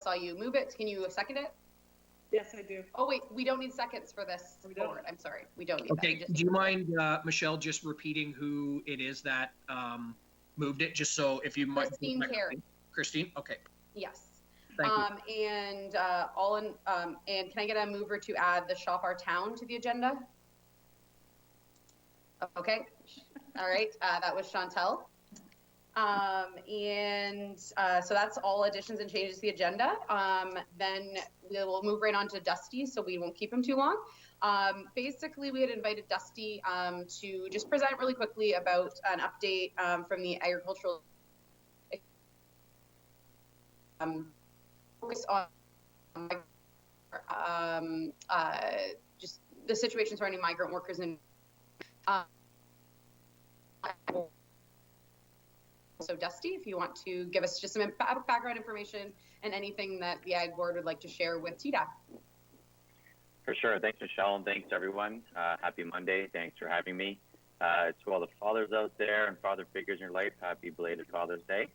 saw you move it. Can you second it? Yes, I do. Oh, wait, we don't need seconds for this forward. I'm sorry. We don't need that. Okay, do you mind, Michelle, just repeating who it is that moved it, just so if you might. Christine Carey. Christine, okay. Yes. Thank you. And and can I get a mover to add the Shop Our Town to the agenda? Okay. All right. That was Chantel. So that's all additions and changes to the agenda. Then we will move right on to Dusty, so we won't keep him too long. Basically, we had invited Dusty to just present really quickly about an update from the agricultural focus on just the situation surrounding migrant workers and so Dusty, if you want to give us just some background information and anything that the Ag Board would like to share with TDAP. For sure. Thanks, Michelle, and thanks, everyone. Happy Monday. Thanks for having me. To all the fathers out there and father figures in your life, happy belated Father's Day.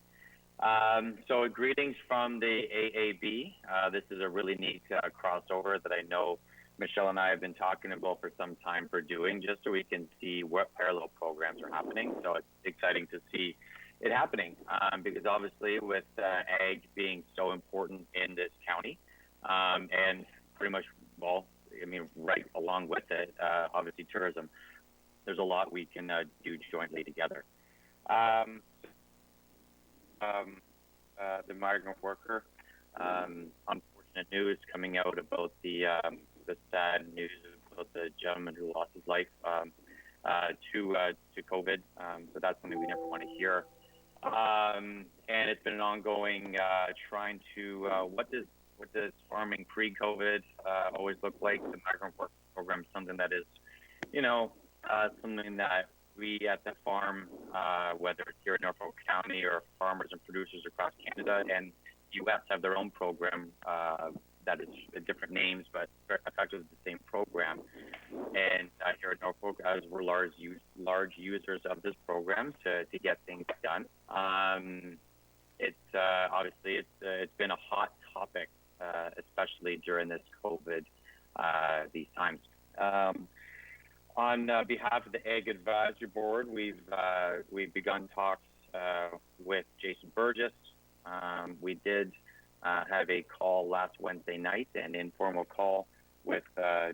So greetings from the AAB. This is a really neat crossover that I know Michelle and I have been talking about for some time for doing, just so we can see what parallel programs are happening. So it's exciting to see it happening because obviously with ag being so important in this county and pretty much, well, I mean, right along with it, obviously tourism, there's a lot we can do jointly together. The migrant worker, unfortunate news coming out about the sad news about the gentleman who lost his life to COVID. So that's something we never want to hear. And it's been an ongoing trying to what does farming pre-COVID always look like? The migrant work program is something that is, something that we at the farm, whether it's here in Norfolk County or farmers and producers across Canada and U.S. have their own program that is different names, but effectively the same program. And here at Norfolk, as we're large users of this program to get things done. It's obviously it's been a hot topic, especially during this COVID these times. On behalf of the Ag Advisory Board, we've begun talks with Jason Burgess. We did have a call last Wednesday night, an informal call with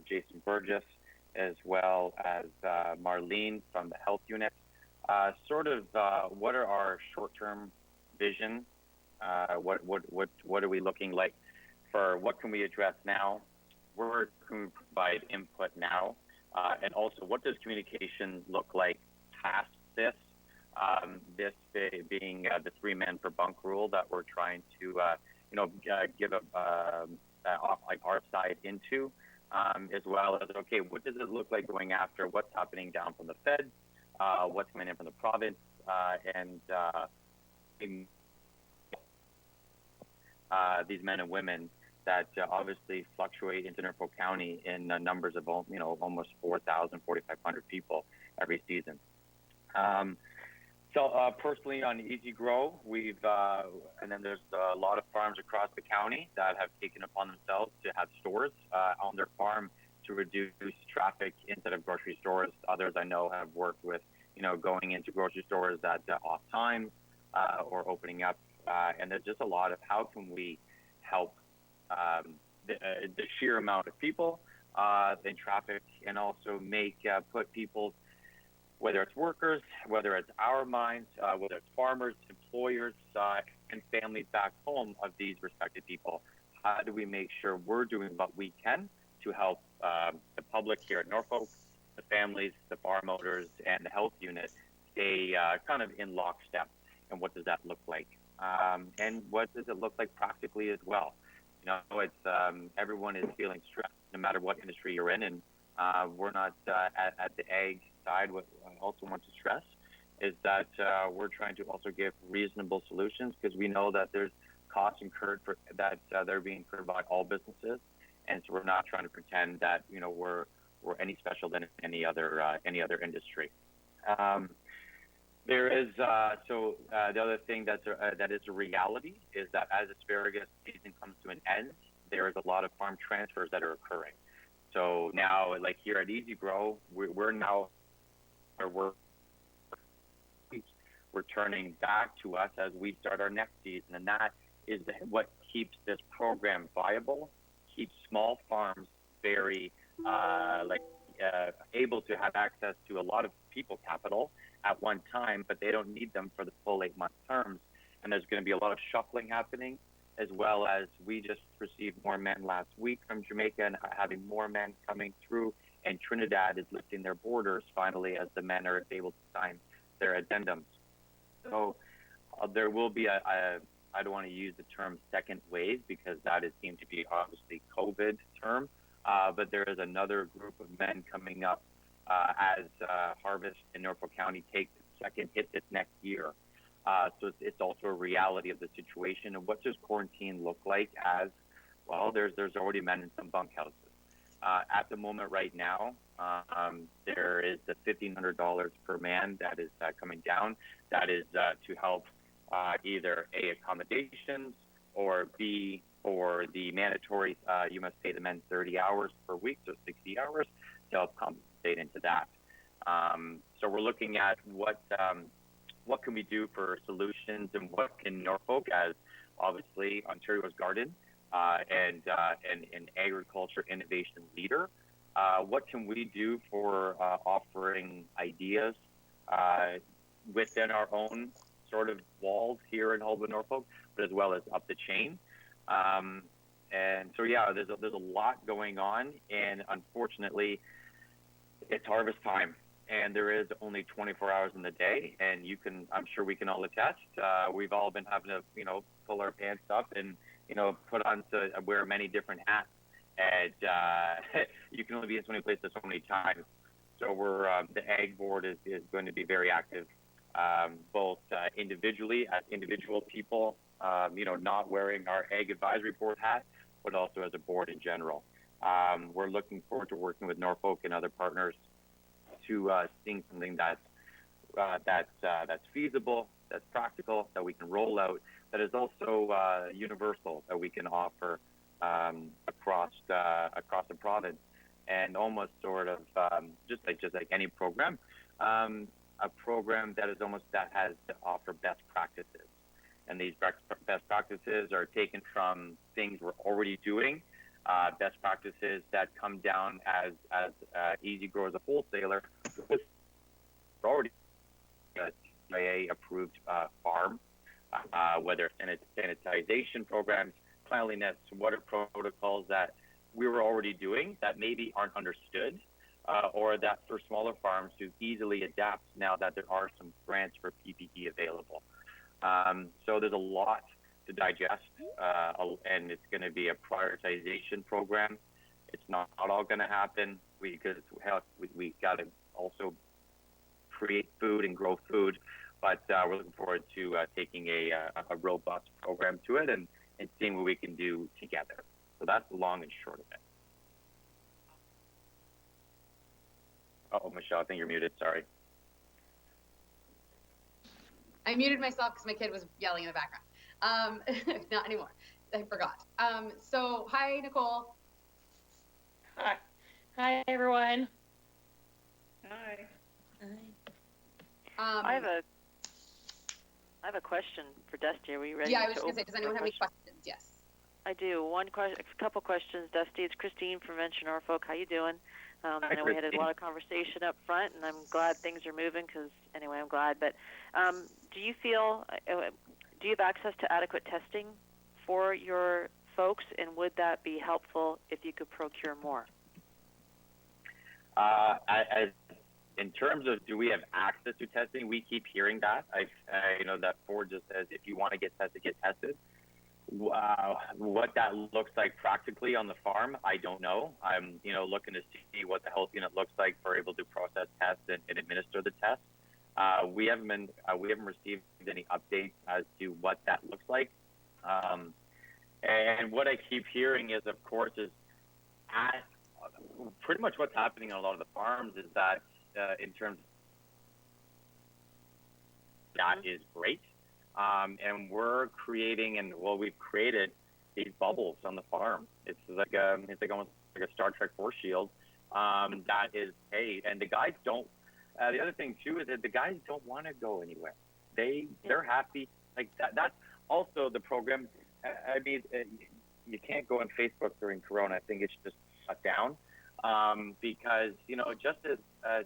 Jason Burgess, as well as Marlene from the health unit. What are our short-term vision? What are we looking like for? What can we address now? Where can we provide input now? And also, what does communication look like past this? This being the 3 men per bunk rule that we're trying to, give like our side into, as well as, okay, what does it look like going after what's happening down from the Fed, what's coming in from the province, and these men and women that obviously fluctuate into Norfolk County in numbers of, almost 4,000, 4,500 people every season. Personally on Easy Grow, and then there's a lot of farms across the county that have taken upon themselves to have stores on their farm to reduce traffic instead of grocery stores. Others I know have worked with, going into grocery stores at off times or opening up. And there's just a lot of how can we help the sheer amount of people in traffic and also put people, whether it's workers, whether it's our mines, whether it's farmers, employers, and families back home of these respected people. How do we make sure we're doing what we can to help the public here at Norfolk, the families, the farm owners, and the health unit stay kind of in lockstep? And what does that look like? And what does it look like practically as well? It's everyone is feeling stressed, no matter what industry you're in, and we're not at the ag side. What I also want to stress is that we're trying to also give reasonable solutions because we know that there's costs incurred for that they're being incurred by all businesses, and so we're not trying to pretend that we're any special than any other industry. There is the other thing that is a reality is that as asparagus season comes to an end, there is a lot of farm transfers that are occurring. So now, like here at Easy Grow, we're now we're returning back to us as we start our next season, and that is what keeps this program viable, keeps small farms very able to have access to a lot of people capital at one time, but they don't need them for the full 8-month terms. And there's going to be a lot of shuffling happening, as well as we just received more men last week from Jamaica and having more men coming through, and Trinidad is lifting their borders finally as the men are able to sign their addendums. So there will be I don't want to use the term second wave because that is seemed to be obviously COVID term, but there is another group of men coming up as harvest in Norfolk County takes its second hit this next year. So it's also a reality of the situation. And what does quarantine look like as, well, there's already men in some bunkhouses. At the moment right now, there is the $1,500 per man that is coming down. That is to help either A, accommodations, or B, for the mandatory, you must pay the men 30 hours per week, so 60 hours, to help compensate into that. So we're looking at what can we do for solutions, and what can Norfolk, as obviously Ontario's garden and an agriculture innovation leader, what can we do for offering ideas within our own sort of walls here in Holden, Norfolk, but as well as up the chain. And so, yeah, there's a lot going on, and unfortunately, it's harvest time, and there is only 24 hours in the day, and I'm sure we can all attest. We've all been having to, pull our pants up and, put on to wear many different hats, and you can only be in so many places so many times. So the Ag Board is going to be very active, both individually as individual people, not wearing our Ag Advisory Board hat, but also as a board in general. We're looking forward to working with Norfolk and other partners to seeing something that's feasible, that's practical, that we can roll out, that is also universal, that we can offer across the province, and almost sort of just like any program, a program that has to offer best practices. And these best practices are taken from things we're already doing, best practices that come down as Easy Grow as a wholesaler. We're already a CIA approved farm, whether it's sanitization programs, cleanliness, water protocols that we were already doing that maybe aren't understood, or that for smaller farms to easily adapt now that there are some grants for PPE available. So there's a lot to digest, and it's going to be a prioritization program. It's not all going to happen because we got to also create food and grow food, but we're looking forward to taking a robust program to it and seeing what we can do together. So that's the long and short of it. Oh, Michelle, I think you're muted. Sorry. I muted myself because my kid was yelling in the background. Not anymore. I forgot. So, hi, Nicole. Hi. Hi, everyone. Hi. Hi. I have a question for Dusty. Are we ready? Yeah, I was just gonna say, does anyone have any questions? Yes. I do. A couple questions, Dusty. It's Christine from Venture Norfolk. How you doing? I know we had a lot of conversation up front, and I'm glad things are moving. Because anyway, I'm glad. But do you have access to adequate testing for your folks, and would that be helpful if you could procure more? In terms of do we have access to testing, we keep hearing that. That Ford just says if you want to get tested, get tested. What that looks like practically on the farm, I don't know. I'm looking to see what the health unit looks like for able to process tests and administer the tests. We haven't received any updates as to what that looks like. And what I keep hearing is, of course, pretty much what's happening on a lot of the farms is that in terms that is great. And we're creating, we've created these bubbles on the farm. It's like almost like a Star Trek force shield. That is, hey, and the guys don't. The other thing too is that the guys don't want to go anywhere. They're happy. Like that's also the program. I mean, you can't go on Facebook during Corona. I think it's just shut down because just as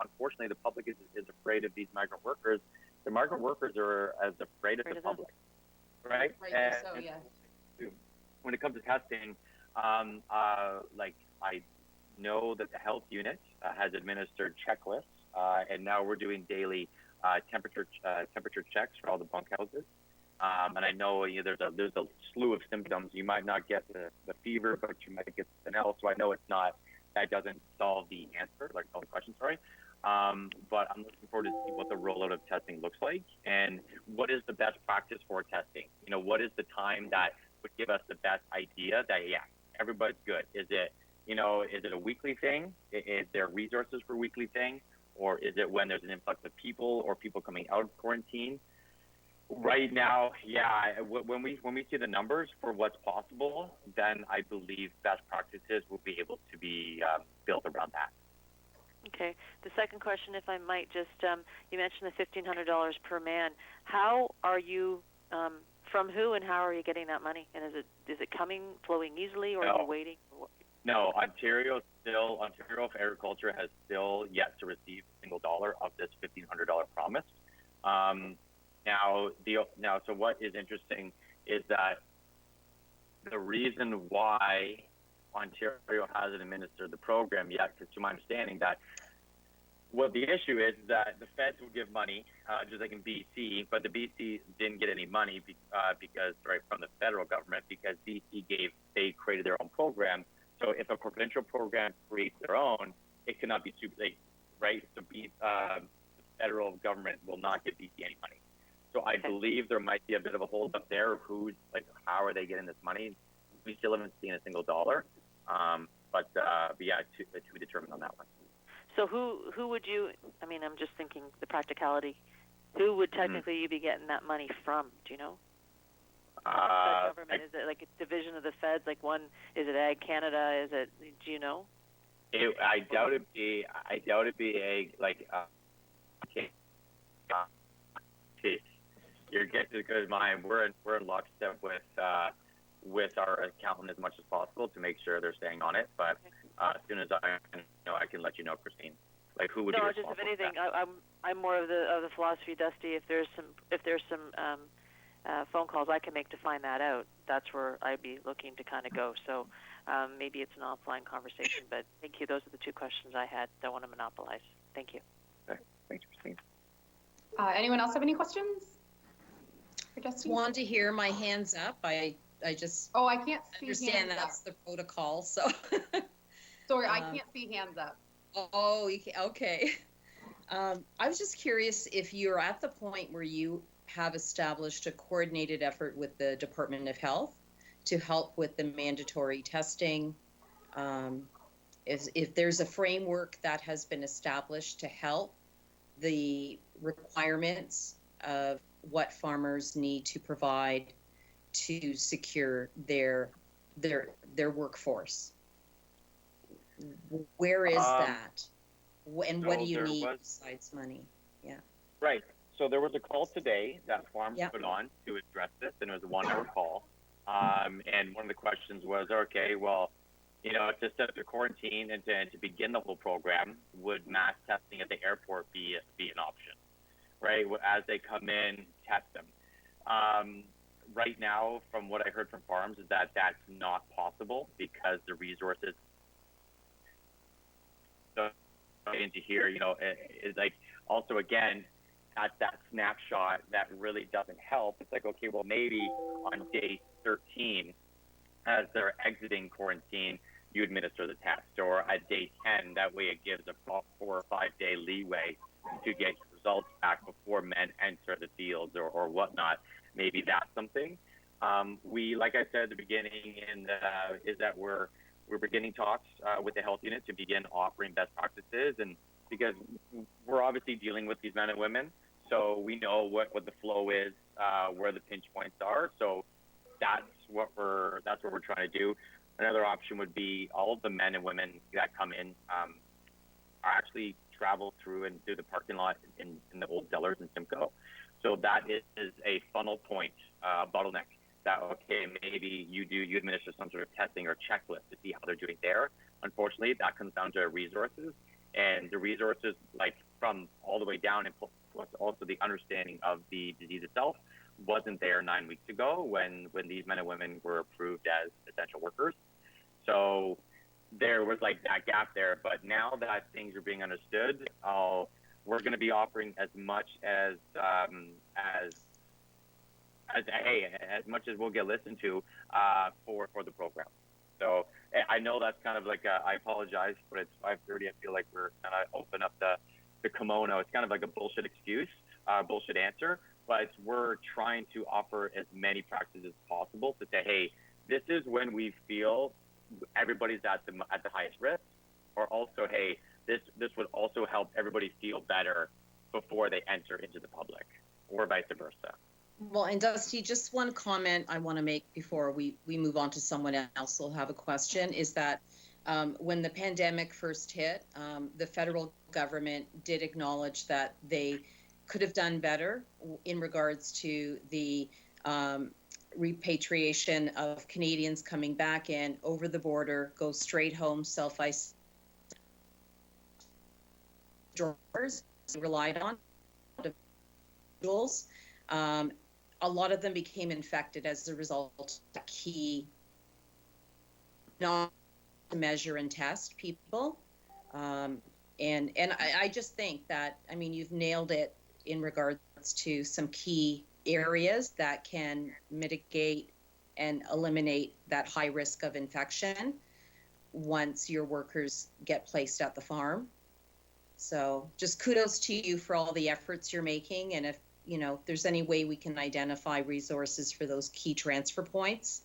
unfortunately the public is afraid of these migrant workers. The migrant workers are as afraid of the public, right? So yeah. When it comes to testing, like I know that the health unit has administered checklists, and now we're doing daily temperature checks for all the bunkhouses. And I know there's a slew of symptoms. You might not get the fever, but you might get something else. So I know that doesn't solve the answer, like all the questions, sorry. But I'm looking forward to see what the rollout of testing looks like and what is the best practice for testing. What is the time that would give us the best idea that, everybody's good? Is it a weekly thing? Is there resources for a weekly thing? Or is it when there's an influx of people or people coming out of quarantine? Right now, when we see the numbers for what's possible, then I believe best practices will be able to be built around that. Okay. The second question, if I might just, you mentioned the $1,500 per man. How are you, from who and how are you getting that money? And is it flowing easily, or are you waiting? No, Ontario Agriculture has still yet to receive a single dollar of this $1,500 promise. So what is interesting is that the reason why Ontario hasn't administered the program yet, because to my understanding that what the issue is that the feds will give money, just like in BC, but the BC didn't get any money because from the federal government, because they created their own program. So if a provincial program creates their own, it cannot be right? So the federal government will not give BC any money. So I believe there might be a bit of a hold up there of how are they getting this money? We still haven't seen a single dollar. But to be determined on that one. So who would you, I'm just thinking the practicality, who would technically you be getting that money from? Do you know? The government, is it like a division of the feds? Like is it Ag Canada? Do you know? I doubt it'd be a you're getting a good mind. We're in lockstep with our accountant as much as possible to make sure they're staying on it. But as soon as I can let you know, Christine. Like who would be responsible? No, just if anything, I'm more of the philosophy, Dusty. If there's some phone calls I can make to find that out, that's where I'd be looking to kind of go. So maybe it's an offline conversation. But thank you. Those are the two questions I had. Don't want to monopolize. Thank you. Okay. Thanks, Christine. Anyone else have any questions for Dusty? Want to hear my hands up? I just I can't see understand hands that's up. the protocol. So Sorry, I can't see hands up. Oh, okay. I was just curious if you're at the point where you have established a coordinated effort with the Department of Health to help with the mandatory testing. If there's a framework that has been established to help the requirements of what farmers need to provide to secure their workforce. Where is that? And what do you need besides money? Yeah. Right. So there was a call today that farms put on to address this, and it was a 1 hour call. And one of the questions was, okay, well, to set up the quarantine and to begin the whole program, would mass testing at the airport be an option? Right? As they come in, test them. Right now, from what I heard from farms, is that that's not possible because the resources. So, into here, is like also again at that snapshot that really doesn't help. It's like, okay, well maybe on day 13, as they're exiting quarantine, you administer the test, or at day 10. That way, it gives a 4 or 5 day leeway to get your results back before men enter the fields or whatnot. Maybe that's something. We, like I said at the beginning, is that we're beginning talks with the health unit to begin offering best practices, and because we're obviously dealing with these men and women, So we know what the flow is, where the pinch points are. So that's what we're trying to do. Another option would be all of the men and women that come in are actually travel through the parking lot in the old Zellers in Simcoe. So that is a funnel point bottleneck. That okay, maybe you administer some sort of testing or checklist to see how they're doing there. Unfortunately, that comes down to resources, and the resources like from all the way down, and plus also the understanding of the disease itself wasn't there 9 weeks ago when these men and women were approved as essential workers. So there was like that gap there, but now that things are being understood, we're going to be offering as much as much as we'll get listened to for the program. So I know that's kind of like I apologize, but it's 5:30. I feel like we're kind of open up the kimono. It's kind of like a bullshit excuse, bullshit answer, but we're trying to offer as many practices as possible to say, hey, this is when we feel everybody's at the highest risk, or also, hey, this would also help everybody feel better before they enter into the public, or vice versa. Well, and Dusty, just one comment I want to make before we move on to someone else who'll have a question is that when the pandemic first hit, the federal government did acknowledge that they could have done better in regards to the repatriation of Canadians coming back in over the border, go straight home, self-isolate. Relied on individuals. A lot of them became infected as a result of key not to measure and test people. And I just think that, I mean, you've nailed it in regards to some key areas that can mitigate and eliminate that high risk of infection once your workers get placed at the farm. So just kudos to you for all the efforts you're making. And if there's any way we can identify resources for those key transfer points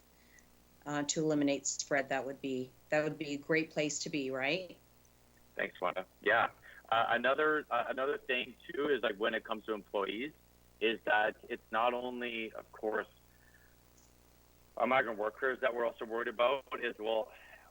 to eliminate spread, that would be a great place to be, right? Thanks, Wanda. Yeah. Another thing too is like when it comes to employees, is that it's not only, of course, migrant workers that we're also worried about. Is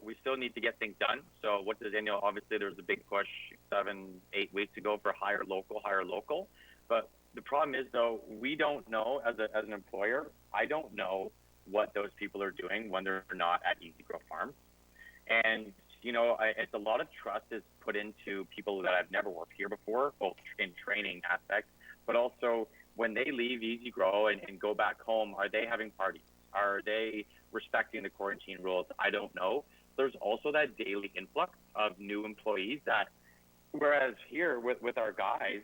we still need to get things done. So what does obviously there was a big push 7-8 weeks ago for hire local. But the problem is though, we don't know as an employer, I don't know what those people are doing when they're not at Easy Grow Farms. And it's a lot of trust is put into people that have never worked here before, both in training aspects, but also when they leave Easy Grow and go back home, are they having parties? Are they respecting the quarantine rules? I don't know. There's also that daily influx of new employees that, whereas here with our guys,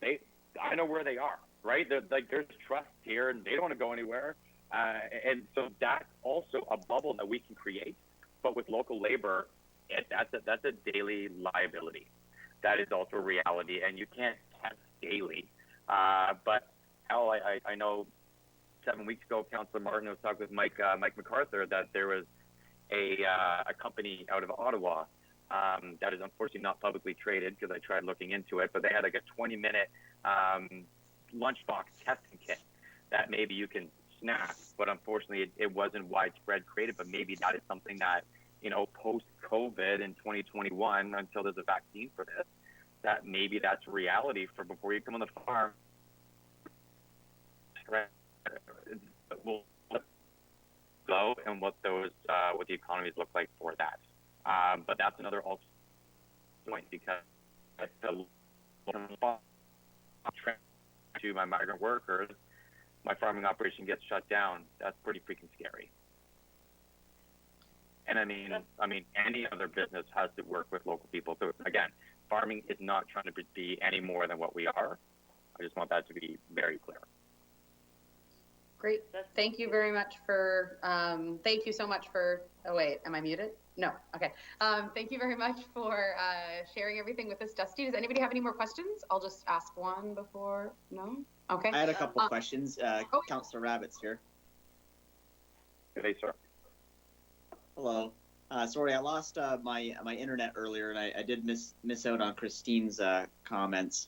I know where they are, right? There's trust here and they don't want to go anywhere. And so that's also a bubble that we can create. But with local labor, that's a daily liability. That is also a reality, and you can't test daily. But hell, I know 7 weeks ago, Councillor Martin was talking with Mike MacArthur that there was a company out of Ottawa that is unfortunately not publicly traded because I tried looking into it, but they had like a 20-minute lunchbox testing kit that maybe you can snap, but unfortunately it wasn't widespread created. But maybe that is something that, post-COVID in 2021, until there's a vaccine for this, that maybe that's reality for before you come on the farm. We'll go and what the economies look like for that. But that's another also point because the to my migrant workers, my farming operation gets shut down. That's pretty freaking scary. And I mean, any other business has to work with local people. So again, farming is not trying to be any more than what we are. I just want that to be very clear. Great. Thank you very much for, thank you so much for, oh wait, am I muted? No, okay. Thank you very much for sharing everything with us, Dusty. Does anybody have any more questions? I'll just ask one before, no? Okay. I had a couple questions. Councillor Rabbit's here. Hey, sir. Hello. Sorry, I lost my internet earlier, and I did miss out on Christine's comments.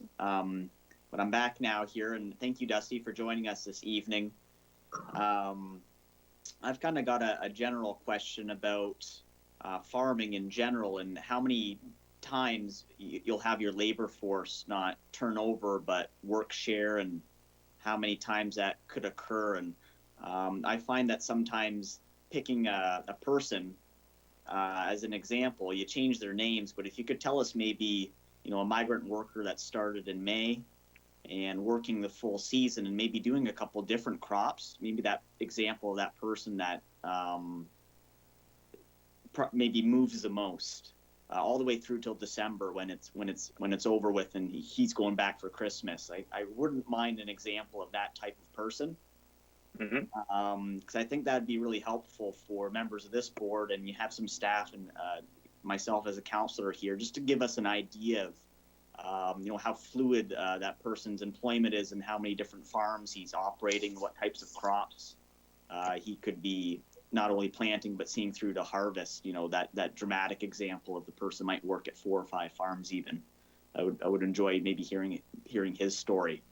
but I'm back now here, and thank you, Dusty, for joining us this evening. I've kind of got a general question about farming in general, and how many times you'll have your labor force not turn over but work share, and how many times that could occur. And I find that sometimes picking a person as an example, you change their names, but if you could tell us maybe, a migrant worker that started in May and working the full season and maybe doing a couple different crops, maybe that example of that person that maybe moves the most all the way through till December when it's over with and he's going back for Christmas. I wouldn't mind an example of that type of person. Because I think that'd be really helpful for members of this board, and you have some staff and myself as a counselor here, just to give us an idea of how fluid that person's employment is and how many different farms he's operating, what types of crops he could be not only planting but seeing through to harvest. That dramatic example of the person might work at 4 or 5 farms even. I would enjoy maybe hearing his story.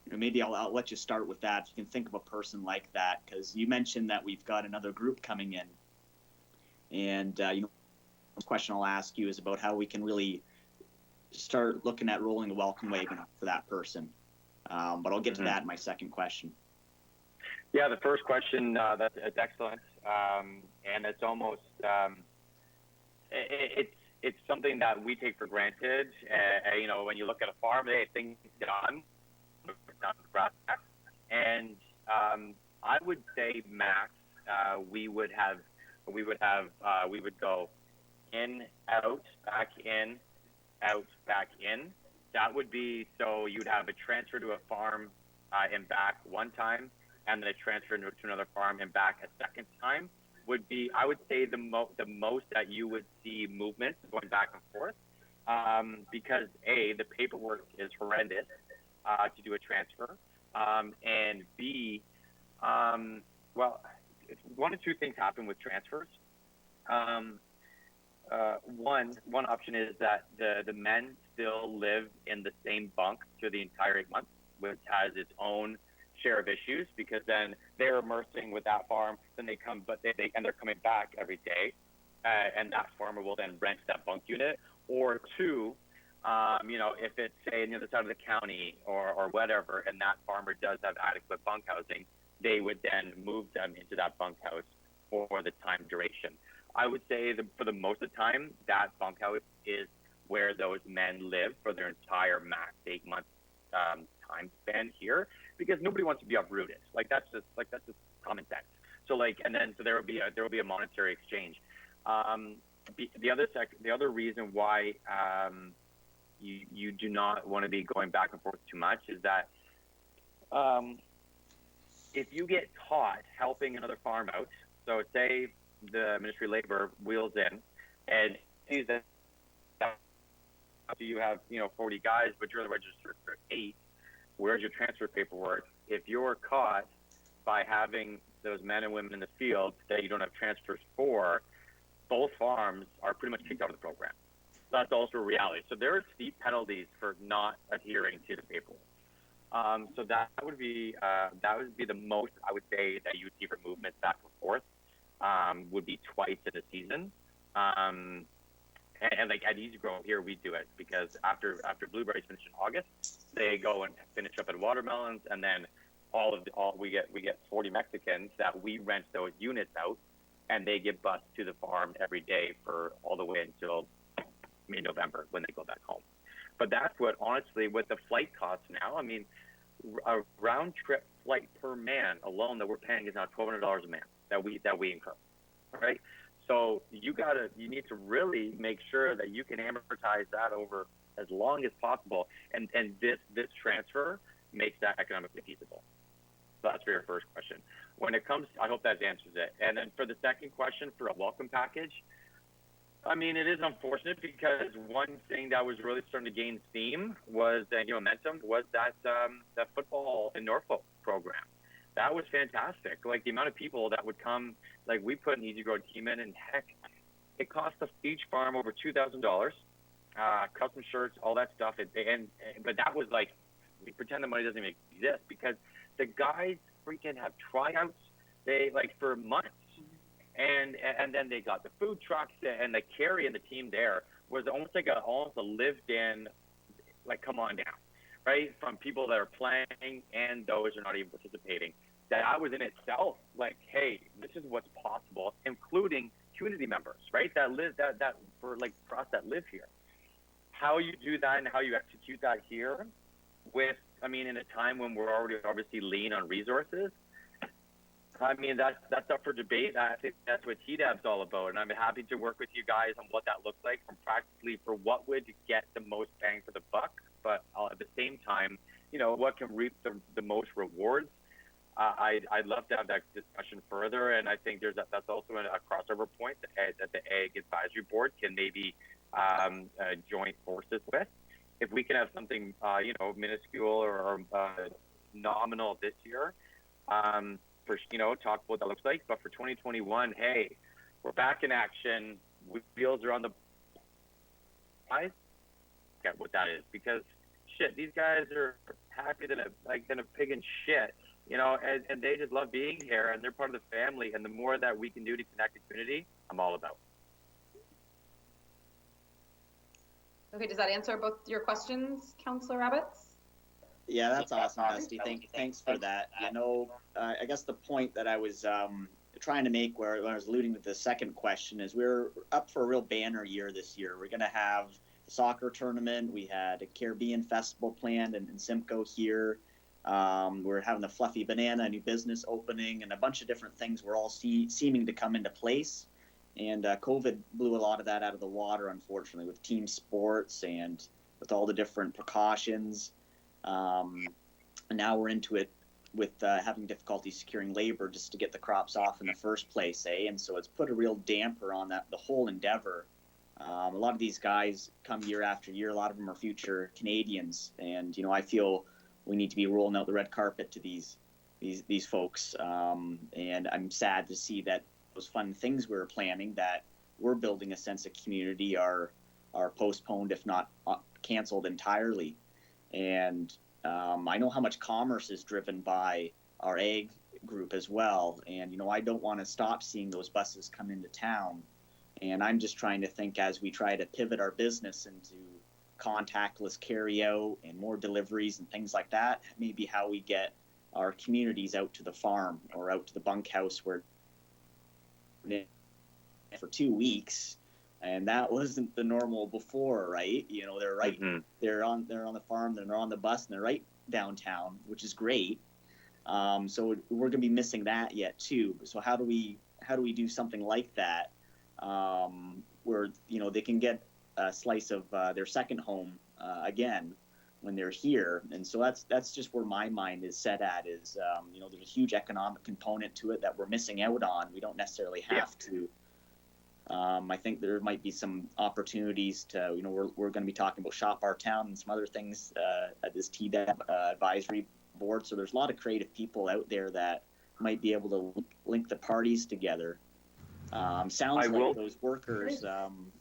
Maybe I'll let you start with that. If you can think of a person like that, because you mentioned that we've got another group coming in, and the question I'll ask you is about how we can really start looking at rolling the welcome wagon for that person. But I'll get to that in my second question. Yeah, the first question, that's excellent, and it's almost it's something that we take for granted. When you look at a farm, things done. And I would say max, we would go in, out, back in, out, back in. That would be, so you'd have a transfer to a farm and back one time, and then a transfer to another farm and back a second time would be, I would say, the most that you would see movement going back and forth, because A, the paperwork is horrendous to do a transfer, and B, well, one of two things happen with transfers. One option is that the men still live in the same bunk through the entire 8 months, which has its own share of issues, because then they're immersing with that farm, then they come, but they're coming back every day, and that farmer will then rent that bunk unit. Or two, if it's, say, on the other side of the county or whatever, and that farmer does have adequate bunk housing, they would then move them into that bunkhouse for the time duration. I would say that for the most of the time, that bunkhouse is where those men live for their entire max 8 month time span here, because nobody wants to be uprooted. That's just common sense. So there will be a monetary exchange. The other reason why you do not want to be going back and forth too much is that if you get caught helping another farm out, so say the Ministry of Labor wheels in and sees that you have 40 guys, but you're registered for 8, where's your transfer paperwork? If you're caught by having those men and women in the field that you don't have transfers for, both farms are pretty much kicked out of the program. That's also a reality. So there are steep penalties for not adhering to the paperwork. So that would be the most, I would say, that you would see for movements back and forth, would be twice in a season. And like at Easy Grow here, we do it because after blueberries finish in August, they go and finish up at watermelons, and then we get 40 Mexicans that we rent those units out, and they get bused to the farm every day for all the way until mid-November when they go back home. But that's what, honestly, what the flight costs now. I mean, a round trip flight per man alone that we're paying is now $1,200 a man that we incur, right? So you need to really make sure that you can amortize that over as long as possible, and this transfer makes that economically feasible. So that's for your first question. When it comes, I hope that answers it. And then for the second question, for a welcome package, I mean, it is unfortunate because one thing that was really starting to gain steam was momentum was that football in Norfolk program. That was fantastic. Like the amount of people that would come, like we put an Easy Grow team in, and heck, it cost each farm over $2,000 custom shirts, all that stuff. But that was like, we pretend the money doesn't even exist because the guys freaking have tryouts. They like for months, and then they got the food trucks and the Carrie and the team there was almost like almost a lived-in, like come on down, right? From people that are playing and those who are not even participating. That was in itself like, hey, this is what's possible, including community members, right? That live that for us that live here. How you do that and how you execute that here, in a time when we're already obviously lean on resources. I mean, that's up for debate. I think that's what TDAB's all about, and I'm happy to work with you guys on what that looks like from practically for what would get the most bang for the buck, but at the same time, what can reap the most rewards. I'd love to have that discussion further, and I think that's also a crossover point that the Ag Advisory Board can maybe join forces with. If we can have something, minuscule or nominal this year, talk about what that looks like. But for 2021, hey, we're back in action. Wheels are on the eyes. Get what that is, because shit, these guys are happy than a pig in shit, and they just love being here, and they're part of the family. And the more that we can do to connect the community, I'm all about. Okay, does that answer both your questions, Councillor Rabbits? Yeah, that's awesome, Dusty. Thanks for that. I guess the point that I was trying to make when I was alluding to the second question is we're up for a real banner year this year. We're going to have the soccer tournament. We had a Caribbean festival planned in Simcoe here. We're having the Fluffy Banana, a new business opening, and a bunch of different things were all seeming to come into place. And COVID blew a lot of that out of the water, unfortunately, with team sports and with all the different precautions. And now we're into it with having difficulty securing labor just to get the crops off in the first place, And so it's put a real damper on the whole endeavor. A lot of these guys come year after year. A lot of them are future Canadians, and I feel we need to be rolling out the red carpet to these folks. And I'm sad to see that those fun things we were planning that we're building a sense of community are postponed, if not canceled entirely. And I know how much commerce is driven by our ag group as well. And, I don't want to stop seeing those buses come into town. And I'm just trying to think as we try to pivot our business into contactless carry out and more deliveries and things like that, maybe how we get our communities out to the farm or out to the bunkhouse where for 2 weeks. And that wasn't the normal before, right? They're right. Mm-hmm. They're on the farm, they're on the bus, and they're right downtown, which is great. So we're going to be missing that yet too. So how do we do something like that, where they can get a slice of their second home again when they're here? And so that's just where my mind is set at. Is there's a huge economic component to it that we're missing out on. We don't necessarily have to. I think there might be some opportunities to, we're going to be talking about Shop Our Town and some other things at this TDAB advisory board. So there's a lot of creative people out there that might be able to link the parties together. Sounds like those workers,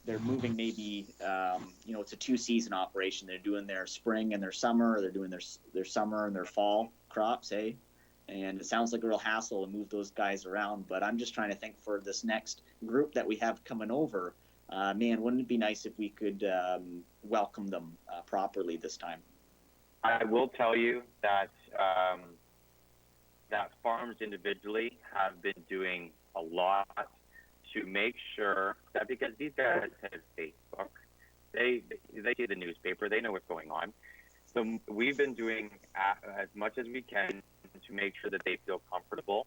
they're moving maybe, it's a 2-season operation. They're doing their spring and their summer, or they're doing their summer and their fall crops, And it sounds like a real hassle to move those guys around, but I'm just trying to think for this next group that we have coming over, wouldn't it be nice if we could welcome them properly this time? I will tell you that that farms individually have been doing a lot to make sure that, because these guys have Facebook, they see the newspaper, they know what's going on. So we've been doing as much as we can to make sure that they feel comfortable,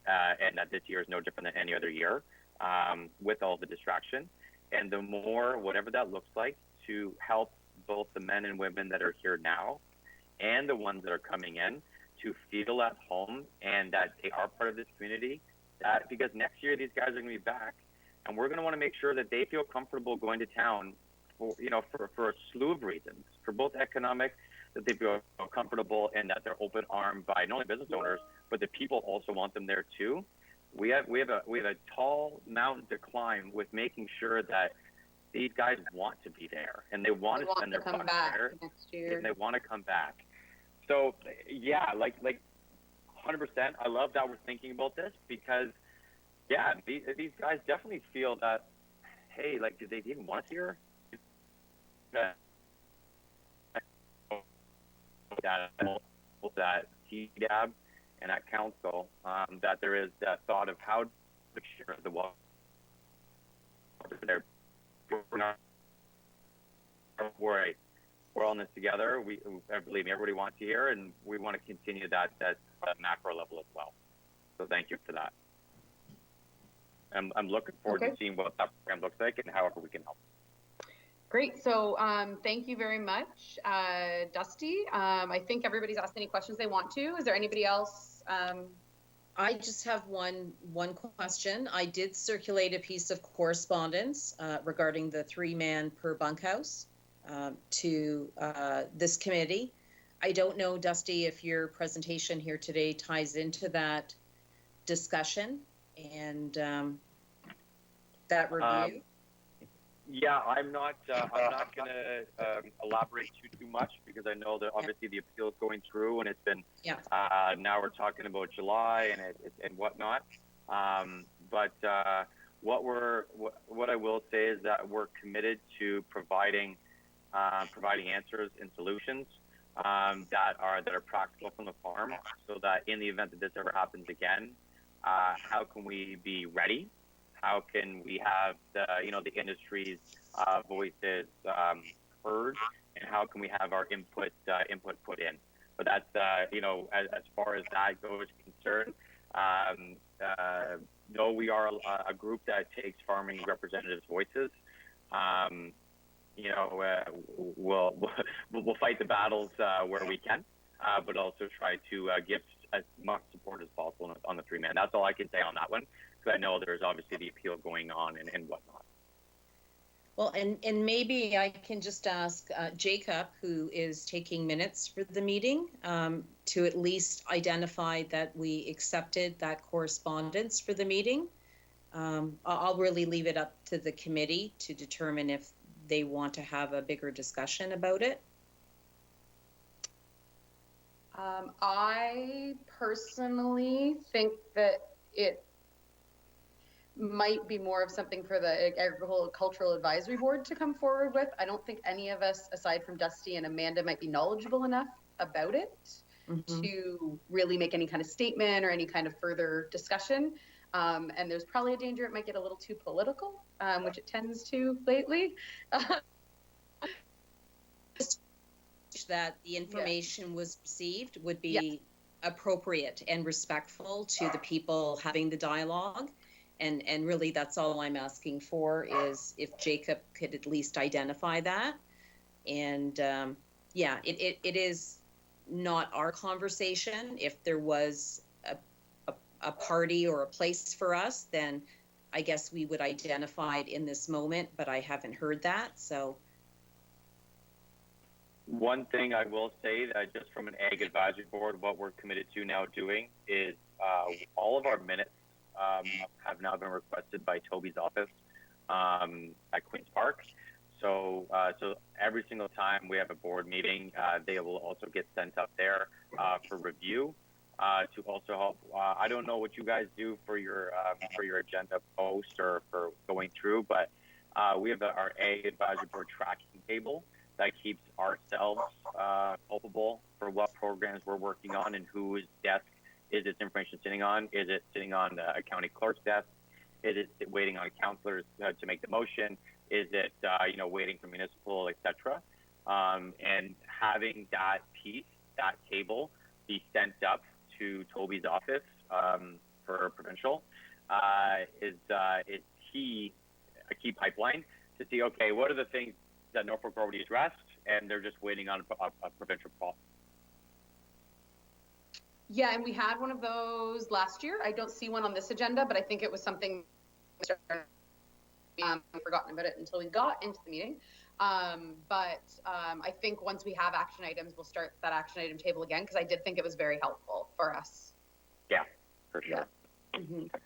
and that this year is no different than any other year, with all the distraction. And the more, whatever that looks like, to help both the men and women that are here now and the ones that are coming in to feel at home and that they are part of this community. Because next year these guys are going to be back, and we're going to want to make sure that they feel comfortable going to town for a slew of reasons, for both economic, that they feel comfortable and that they're open armed by not only business owners, but the people also want them there too. We have a tall mountain to climb with making sure that these guys want to be there and they want to spend their come bucks back there next year. and they want to come back. So yeah, like 100%. I love that we're thinking about this because yeah, these guys definitely feel that, hey, like, did they even want us here? That TDAB and at council, that there is that thought of how to share the water there. We're all in this together. Believe me, everybody wants to hear, and we want to continue that macro level as well. So thank you for that. I'm looking forward to seeing what that program looks like and however we can help. Great. So thank you very much, Dusty. I think everybody's asked any questions they want to. Is there anybody else? I just have one question. I did circulate a piece of correspondence regarding the 3-man per bunkhouse to this committee. I don't know, Dusty, if your presentation here today ties into that discussion and that review. Yeah, I'm not going to elaborate too much because I know that obviously the appeal is going through and it's been now we're talking about July and whatnot. But what I will say is that we're committed to providing answers and solutions that are practical from the farm, so that in the event that this ever happens again, how can we be ready? How can we have the industry's voices heard, and how can we have our input put in? But that's as far as that goes concerned. No, we are a group that takes farming representatives' voices. We'll fight the battles where we can, but also try to give as much support as possible on the 3-man. That's all I can say on that one. I know there's obviously the appeal going on and whatnot. Well, and maybe I can just ask Jacob, who is taking minutes for the meeting, to at least identify that we accepted that correspondence for the meeting. I'll really leave it up to the committee to determine if they want to have a bigger discussion about it. I personally think that it might be more of something for the Agricultural Advisory Board to come forward with. I don't think any of us, aside from Dusty and Amanda, might be knowledgeable enough about it to really make any kind of statement or any kind of further discussion. And there's probably a danger it might get a little too political, which it tends to lately. That the information was received would be appropriate and respectful to the people having the dialogue. And really that's all I'm asking for, is if Jacob could at least identify that. And it is not our conversation. If there was a party or a place for us, then I guess we would identify it in this moment, but I haven't heard that. So one thing I will say, that just from an Ag Advisory Board, what we're committed to now doing is all of our minutes have now been requested by Toby's office at Queen's Park. So every single time we have a board meeting, they will also get sent up there for review to also help. I don't know what you guys do for your agenda post or for going through, but we have our Ag Advisory Board tracking table that keeps ourselves culpable for what programs we're working on and whose desk is this information sitting on. Is it sitting on the county clerk's desk? Is it waiting on councilors to make the motion? Is it waiting for municipal, etc.? And having that piece, that table, be sent up to Toby's office for provincial is a key pipeline to see, okay, what are the things that Norfolk already addressed, and they're just waiting on a provincial call. Yeah, and we had one of those last year. I don't see one on this agenda, but I think it was something I've forgotten about it until we got into the meeting. But I think once we have action items, we'll start that action item table again, because I did think it was very helpful for us. Yeah, for sure.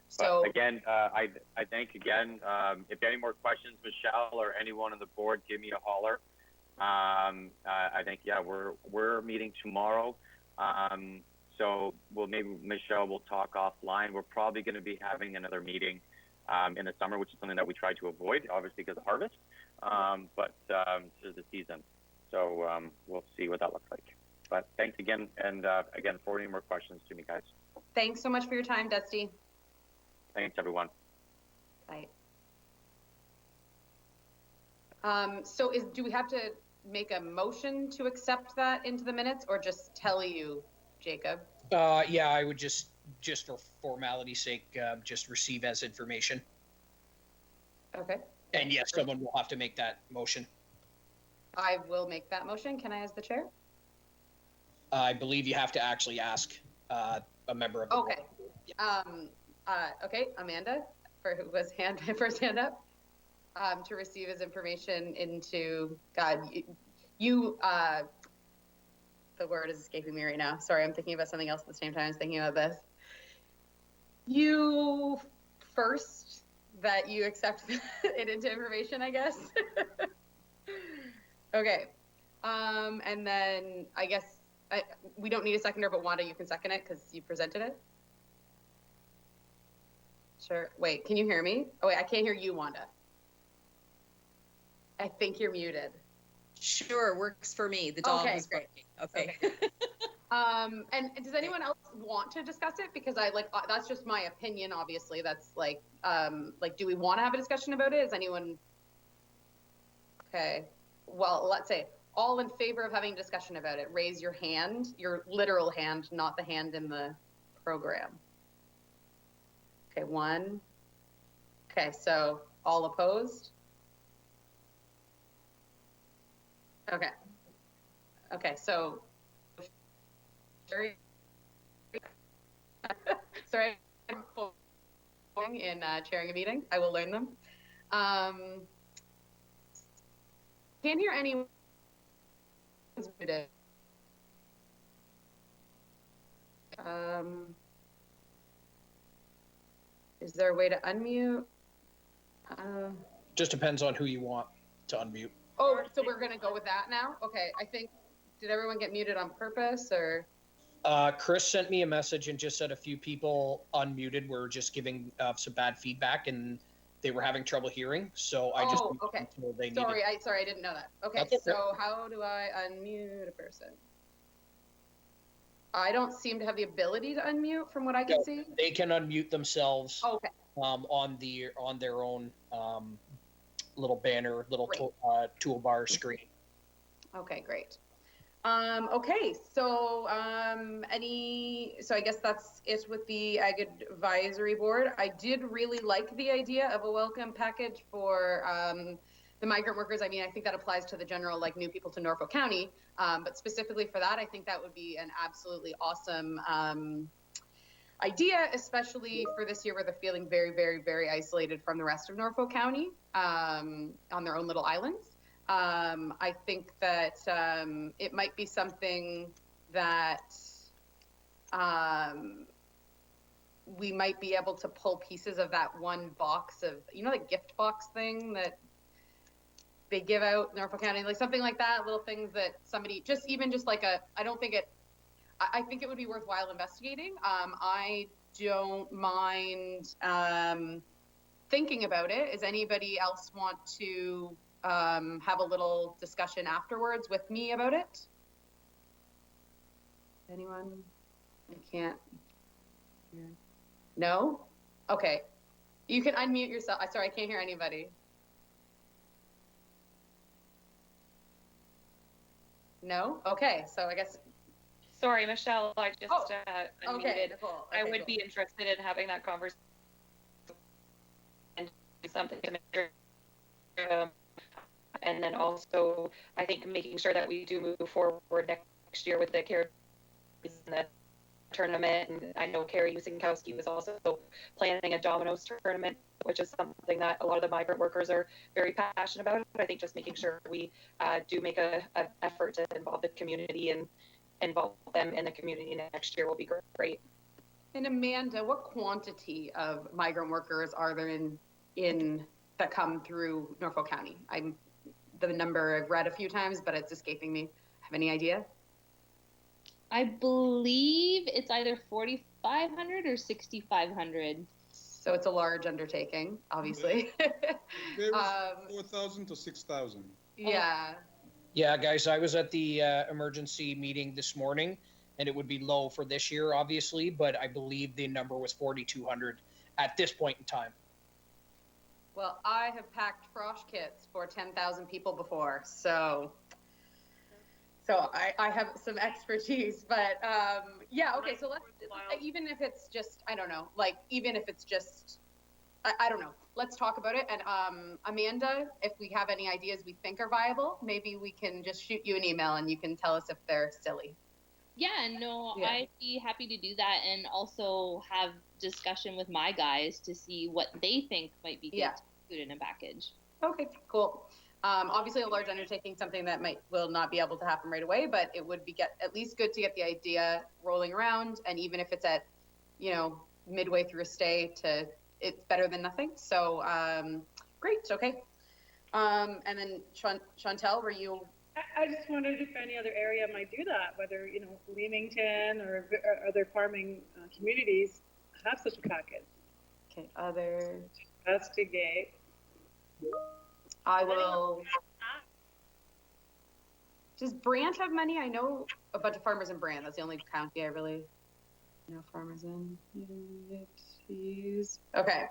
So But again, I thank again. If any more questions, Michelle or anyone on the board, give me a holler. I think we're meeting tomorrow. So maybe Michelle will talk offline. We're probably going to be having another meeting in the summer, which is something that we try to avoid, obviously because of harvest. But this is the season, so we'll see what that looks like. But thanks again, and again, forwarding more questions to me, guys. thanks so much for your time, Dusty. Thanks, everyone. Bye. So do we have to make a motion to accept that into the minutes, or just tell you, Jacob? Yeah, I would just for formality's sake, just receive as information. Okay. And yes, someone will have to make that motion. I will make that motion. Can I as the chair? I believe you have to actually ask a member of the Okay. board. Okay, Amanda, who was first hand up, to receive his information into, God, the word is escaping me right now. Sorry, I'm thinking about something else at the same time I was thinking about this. You first, that you accept it into information, I guess. Okay. And then I guess we don't need a seconder, but Wanda, you can second it because you presented it. Sure. Wait, can you hear me? Oh, wait, I can't hear you, Wanda. I think you're muted. Sure, works for me. The dog Okay, was great. barking. Okay. And does anyone else want to discuss it? Because that's just my opinion, obviously. That's like, do we want to have a discussion about it? Is anyone? Okay. Well, let's say all in favor of having a discussion about it, raise your hand, your literal hand, not the hand in the program. Okay, one. Okay, so all opposed? Okay. Okay, so sorry, I'm in chairing a meeting. I will learn them. Can't hear anyone. Is there a way to unmute? Just depends on who you want to unmute. Oh, so we're gonna go with that now? Okay, I think, did everyone get muted on purpose, or? Chris sent me a message and just said a few people unmuted were just giving some bad feedback and they were having trouble hearing. So I just Okay. they Sorry, I didn't know that. Okay, That's okay. So how do I unmute a person? I don't seem to have the ability to unmute from what I can see. They can unmute themselves. Okay. On their own little banner, toolbar screen. Okay, great. Okay, so so I guess that's it with the Ag Advisory Board. I did really like the idea of a welcome package for the migrant workers. I mean, I think that applies to the general, like, new people to Norfolk County, but specifically for that, I think that would be an absolutely awesome idea, especially for this year where they're feeling very, very, very isolated from the rest of Norfolk County on their own little islands. I think that it might be something that we might be able to pull pieces of that one box of, the gift box thing that they give out in Norfolk County, like something like that, little things that somebody, I think it would be worthwhile investigating. I don't mind thinking about it. Does anybody else want to have a little discussion afterwards with me about it? Anyone? I can't. No? Okay. You can unmute yourself. Sorry, I can't hear anybody. No? Okay, so I guess. Sorry, Michelle, I just unmuted. Okay, Nicole. Okay, I would be interested in having that conversation and do something to make sure. And then also, I think making sure that we do move forward next year with the Caribbean in the tournament. And I know Carrie Usinkowski was also planning a dominoes tournament, which is something that a lot of the migrant workers are very passionate about. I think just making sure we do make an effort to involve the community and involve them in the community next year will be great. And Amanda, what quantity of migrant workers are there in that come through Norfolk County? I'm the number I've read a few times, but it's escaping me. Have any idea? I believe it's either 4,500 or 6,500. So it's a large undertaking, obviously. There was 4,000 to 6,000. Yeah. Yeah, guys, I was at the emergency meeting this morning, and it would be low for this year, obviously, but I believe the number was 4,200 at this point in time. Well, I have packed frosh kits for 10,000 people before, so I have some expertise, but yeah, okay, so let's, even if it's just, I don't know, like, even if it's just, I don't know, let's talk about it. And Amanda, if we have any ideas we think are viable, maybe we can just shoot you an email and you can tell us if they're silly. Yeah, no, Yeah. I'd be happy to do that and also have discussion with my guys to see what they think might be good Yeah. to include in a package. Okay, cool. Obviously, a large undertaking, something that will not be able to happen right away, but it would be at least good to get the idea rolling around, and even if it's at, midway through a stay, it's better than nothing. So great, okay. And then Chantel, were you? I just wondered if any other area might do that, whether Leamington or other farming communities have such a package. Okay, other. Investigate. I will. Does Brant have many? I know a bunch of farmers in Brant. That's the only county I really know farmers in. Okay.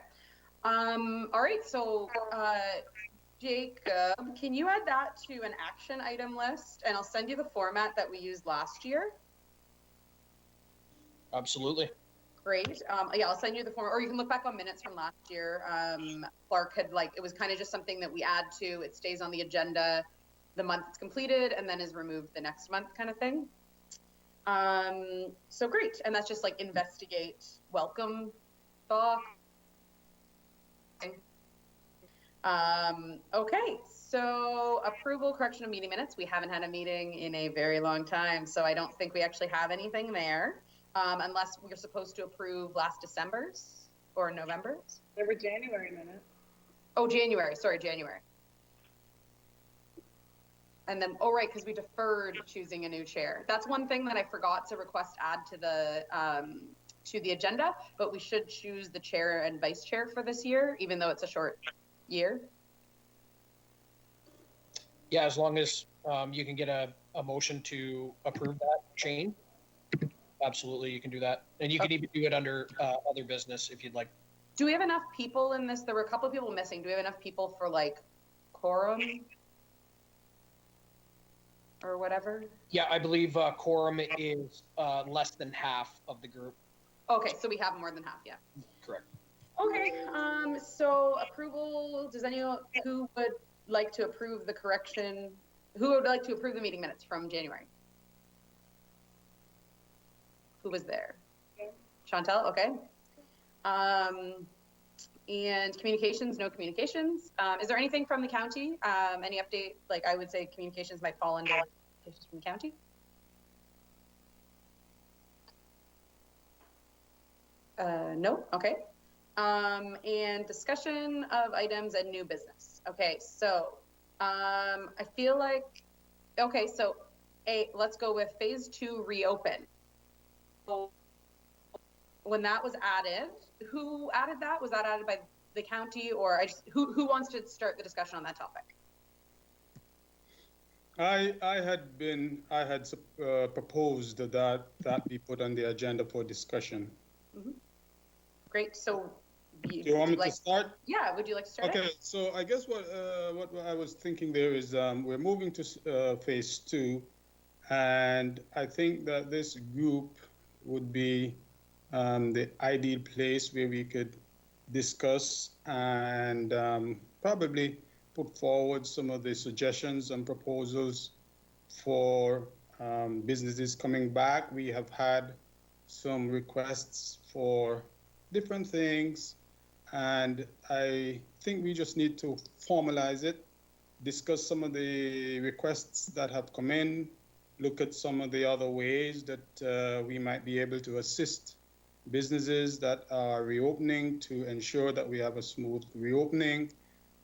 All right. So, Jacob, can you add that to an action item list? And I'll send you the format that we used last year. Absolutely. Great. Yeah, I'll send you the form, or you can look back on minutes from last year. Clark had it was kind of just something that we add to, it stays on the agenda the month it's completed and then is removed the next month kind of thing. So great. And that's just investigate, welcome, talk. Okay, so approval, correction of meeting minutes. We haven't had a meeting in a very long time, so I don't think we actually have anything there. Unless we're supposed to approve last December's or November's. There were January minutes. Oh, January. Sorry, January. And then, right, because we deferred choosing a new chair. That's one thing that I forgot to request add to the agenda, but we should choose the chair and vice chair for this year, even though it's a short year. Yeah, as long as you can get a motion to approve that change. Absolutely, you can do that. And you can even do it under other business if you'd like. Do we have enough people in this? There were a couple of people missing. Do we have enough people for quorum or whatever? Yeah, I believe quorum is less than half of the group. Okay, so we have more than half, yeah. Correct. Okay, so approval, does anyone who would like to approve the correction, who would like to approve the meeting minutes from January? Who was there? Okay. Chantel, okay. And communications, no communications. Is there anything from the county? Any update? I would say communications might fall under communications from the county. No, okay. And discussion of items and new business. Okay, so I feel okay, so let's go with phase 2 reopen. When that was added, who added that? Was that added by the county, or who wants to start the discussion on that topic? I had proposed that be put on the agenda for discussion. Mm-hmm. Great. So, do you want me to start? Yeah. Would you like to start? Okay. So I guess what I was thinking there is we're moving to phase 2, and I think that this group would be the ideal place where we could discuss and probably put forward some of the suggestions and proposals for businesses coming back. We have had some requests for different things, and I think we just need to formalize it, discuss some of the requests that have come in, look at some of the other ways that we might be able to assist businesses that are reopening to ensure that we have a smooth reopening,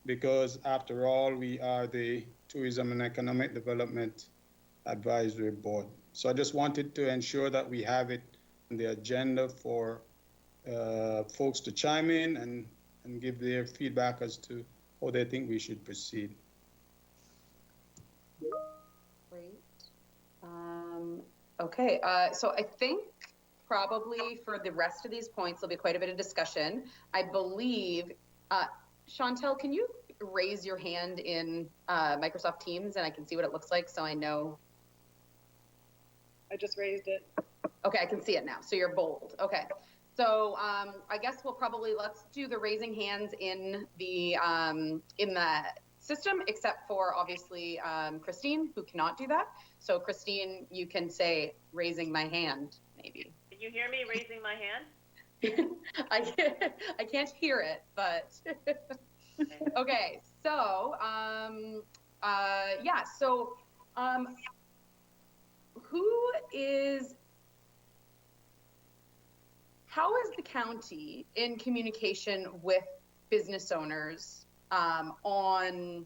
because after all, we are the Tourism and Economic Development Advisory Board. So I just wanted to ensure that we have it on the agenda for folks to chime in and give their feedback as to how they think we should proceed. Great. Okay, so I think probably for the rest of these points, there'll be quite a bit of discussion. I believe, Chantel, can you raise your hand in Microsoft Teams and I can see what it looks like so I know? I just raised it. Okay, I can see it now. So you're bold. Okay. So I guess let's do the raising hands in the system, except for obviously Christine, who cannot do that. So Christine, you can say raising my hand, maybe. Can you hear me raising my hand? I can't hear it, but okay. So yeah. So how is the county in communication with business owners on,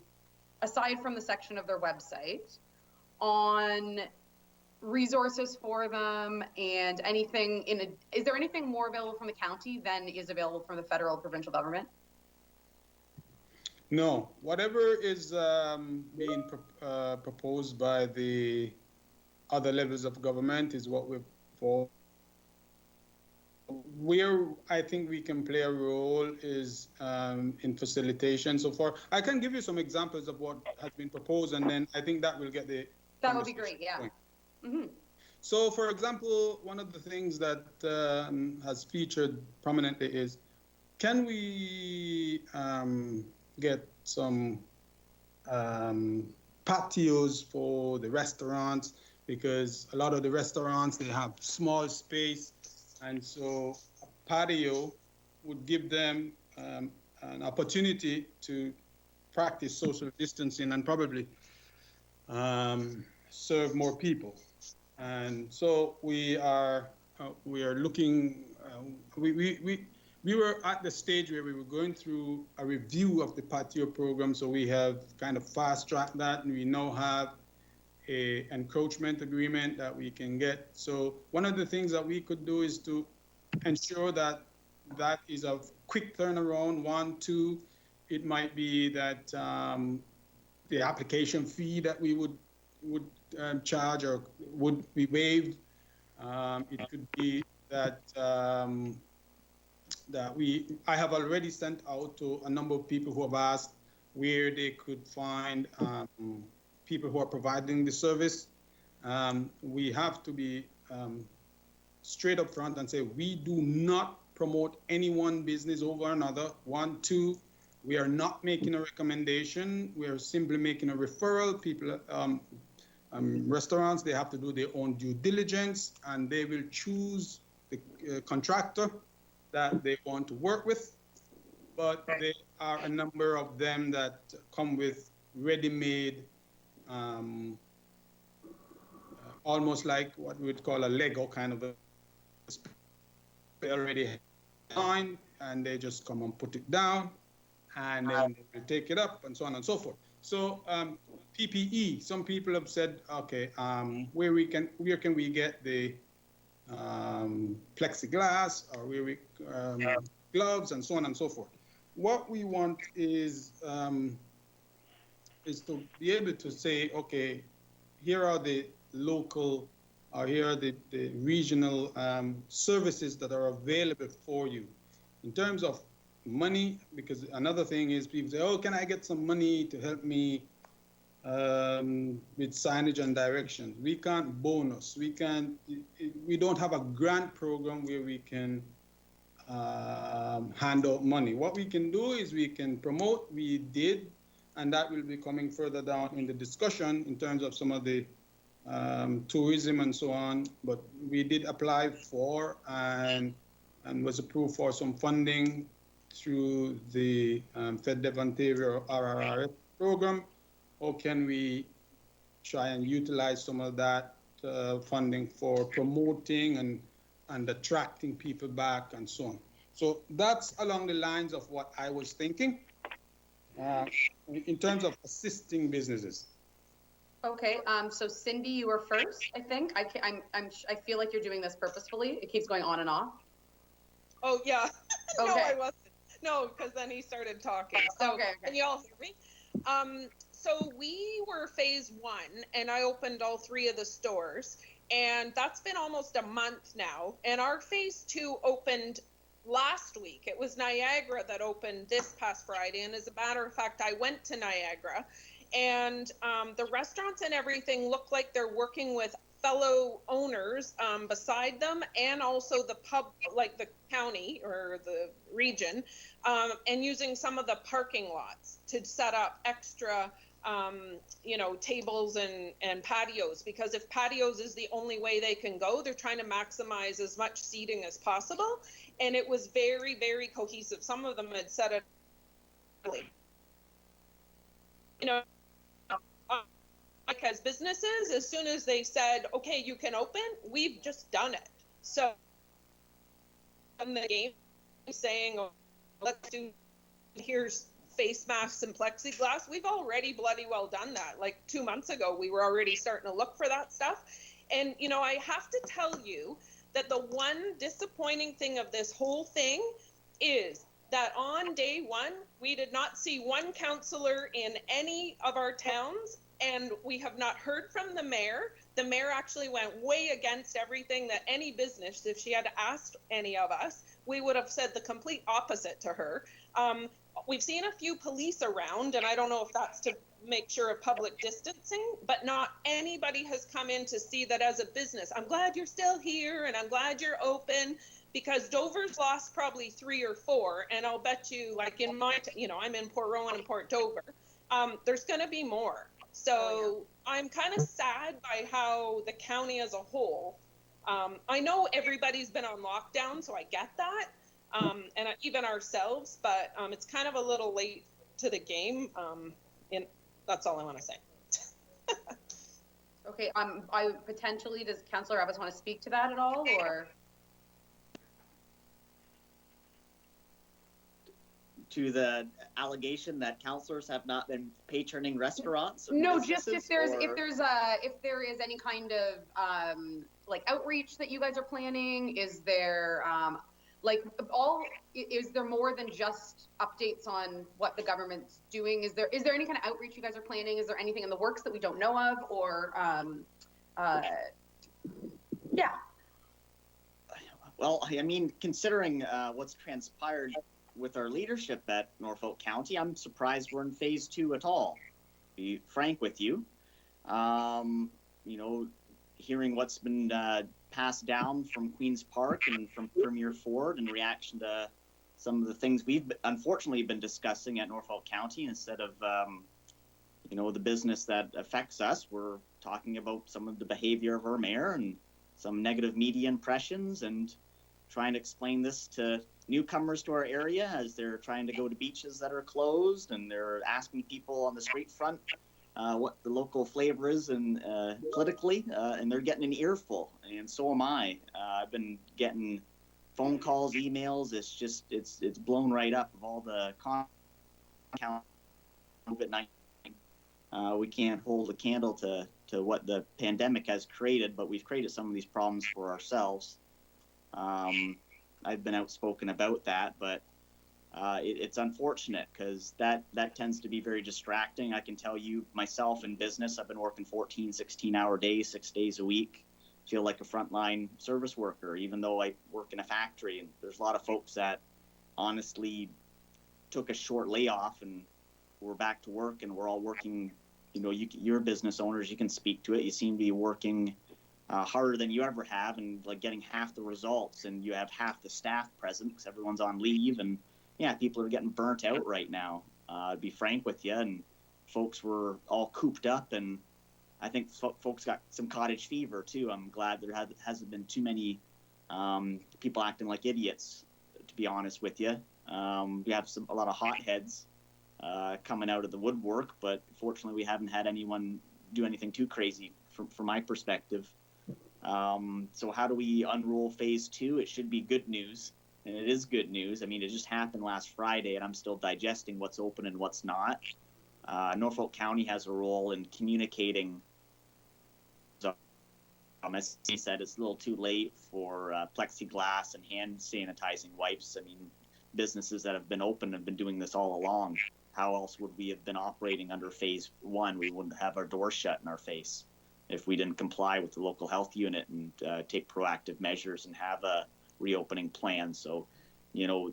aside from the section of their website, on resources for them and anything is there anything more available from the county than is available from the federal or provincial government? No, whatever is being proposed by the other levels of government is what we're for. Where I think we can play a role is in facilitation so far. I can give you some examples of what has been proposed, and then I think that will get the That would be great, yeah. Mm-hmm. So, for example, one of the things that has featured prominently is, can we get some patios for the restaurants? Because a lot of the restaurants, they have small space, and so a patio would give them an opportunity to practice social distancing and probably serve more people. And so we are looking. We were at the stage where we were going through a review of the patio program. So we have kind of fast-tracked that, and we now have a encroachment agreement that we can get. So one of the things that we could do is to ensure that that is a quick turnaround. 1, 2, it might be that the application fee that we would charge or would be waived. It could be that I have already sent out to a number of people who have asked where they could find people who are providing the service. We have to be straight up front and say we do not promote any one business over another. 1, 2, we are not making a recommendation. We are simply making a referral. People, restaurants, they have to do their own due diligence, and they will choose the contractor that they want to work with. But there are a number of them that come with ready-made, almost like what we'd call a Lego kind of they already designed, and they just come and put it down, and then they take it up, and so on and so forth. So PPE, some people have said, okay, where can we get the plexiglass, or where we gloves, and so on and so forth. What we want is to be able to say, okay, here are the local, or here are the regional services that are available for you. In terms of money, because another thing is people say, oh, can I get some money to help me with signage and direction? We can't bonus. We don't have a grant program where we can hand out money. What we can do is we can promote. We did, and that will be coming further down in the discussion in terms of some of the tourism and so on. But we did apply for and was approved for some funding through the FedDev Ontario RRRF program. Or can we try and utilize some of that funding for promoting and and attracting people back and so on. So that's along the lines of what I was thinking in terms of assisting businesses. Okay, so Cindy, you were first, I think. I feel like you're doing this purposefully. It keeps going on and off. Oh, yeah. No, Okay. I wasn't. No, because then he started talking. So, Okay. Can you all hear me? So we were phase 1, and I opened all 3 of the stores, and that's been almost a month now. And our phase 2 opened last week. It was Niagara that opened this past Friday, and as a matter of fact, I went to Niagara, and the restaurants and everything look like they're working with fellow owners beside them, and also the pub, like the county or the region, and using some of the parking lots to set up extra tables and patios, because if patios is the only way they can go, they're trying to maximize as much seating as possible. And it was very, very cohesive. Some of them had said it, because businesses, as soon as they said, okay, you can open, we've just done it. So in the game saying, oh, let's do, here's face masks and plexiglass, we've already bloody well done that. Like 2 months ago, we were already starting to look for that stuff. And, I have to tell you that the one disappointing thing of this whole thing is that on day 1, we did not see one councillor in any of our towns, and we have not heard from the mayor. The mayor actually went way against everything that any business, if she had asked any of us, we would have said the complete opposite to her. We've seen a few police around, and I don't know if that's to make sure of public distancing, but not anybody has come in to see that as a business. I'm glad you're still here, and I'm glad you're open, because Dover's lost probably 3 or 4, and I'll bet you, like in my, I'm in Port Rowan and Port Dover, there's going to be more. So I'm kind of sad by how the county as a whole, I know everybody's been on lockdown, so I get that, and even ourselves, but it's kind of a little late to the game, and that's all I want to say. Okay, I potentially, does Councillor Evans want to speak to that at all, or? To the allegation that councillors have not been patroning restaurants? No, just if there is any kind of like outreach that you guys are planning. Is there is there more than just updates on what the government's doing? Is there any kind of outreach you guys are planning? Is there anything in the works that we don't know of, or yeah? Well, I mean, considering what's transpired with our leadership at Norfolk County, I'm surprised we're in phase 2 at all, to be frank with you. Hearing what's been passed down from Queen's Park and from Premier Ford in reaction to some of the things we've unfortunately been discussing at Norfolk County, instead of the business that affects us, we're talking about some of the behavior of our mayor and some negative media impressions, and trying to explain this to newcomers to our area as they're trying to go to beaches that are closed, and they're asking people on the street front what the local flavor is and politically, and they're getting an earful, and so am I. I've been getting phone calls, emails. It's blown right up of all the COVID-19. We can't hold a candle to what the pandemic has created, but we've created some of these problems for ourselves. I've been outspoken about that, but it's unfortunate because that tends to be very distracting. I can tell you myself in business, I've been working 14, 16-hour days, 6 days a week, feel like a frontline service worker, even though I work in a factory. And there's a lot of folks that honestly took a short layoff and we're back to work, and we're all working. You're business owners, you can speak to it. You seem to be working harder than you ever have, and like getting half the results, and you have half the staff present because everyone's on leave, and people are getting burnt out right now. To be frank with you, and folks were all cooped up, and I think folks got some cottage fever too. I'm glad there hasn't been too many people acting like idiots, to be honest with you. We have a lot of hotheads coming out of the woodwork, but fortunately we haven't had anyone do anything too crazy from my perspective. So how do we unroll phase 2? It should be good news, and it is good news. I mean, it just happened last Friday, and I'm still digesting what's open and what's not. Norfolk County has a role in communicating. As he said, it's a little too late for plexiglass and hand sanitizing wipes. I mean, businesses that have been open have been doing this all along. How else would we have been operating under phase 1? We wouldn't have our doors shut in our face if we didn't comply with the local health unit and take proactive measures and have a reopening plan. So,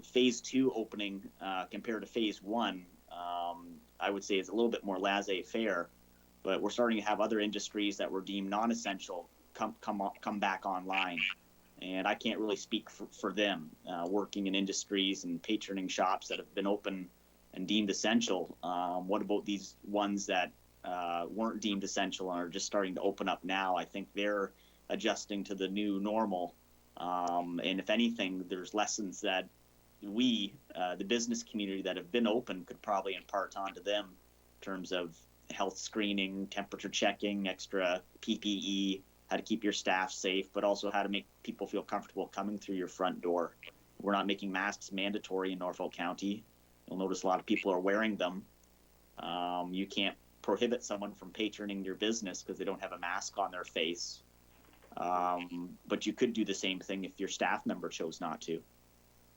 phase 2 opening compared to phase 1, I would say is a little bit more laissez-faire, but we're starting to have other industries that were deemed non-essential come back online. And I can't really speak for them, working in industries and patroning shops that have been open and deemed essential. What about these ones that weren't deemed essential and are just starting to open up now? I think they're adjusting to the new normal. And if anything, there's lessons that we, the business community that have been open, could probably impart onto them in terms of health screening, temperature checking, extra PPE, how to keep your staff safe, but also how to make people feel comfortable coming through your front door. We're not making masks mandatory in Norfolk County. You'll notice a lot of people are wearing them. You can't prohibit someone from patroning your business because they don't have a mask on their face. But you could do the same thing if your staff member chose not to.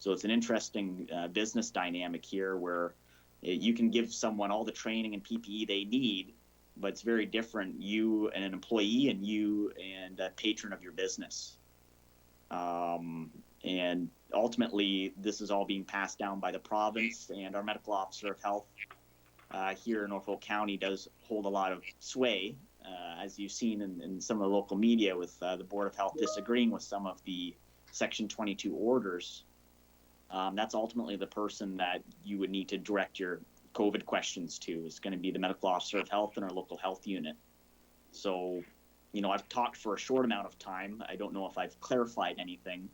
So it's an interesting business dynamic here where you can give someone all the training and PPE they need, but it's very different, you and an employee and you and a patron of your business. And ultimately, this is all being passed down by the province, and our medical officer of health here in Norfolk County does hold a lot of sway, as you've seen in some of the local media with the Board of Health disagreeing with some of the Section 22 orders. That's ultimately the person that you would need to direct your COVID questions to, is going to be the medical officer of health in our local health unit. So, I've talked for a short amount of time. I don't know if I've clarified anything.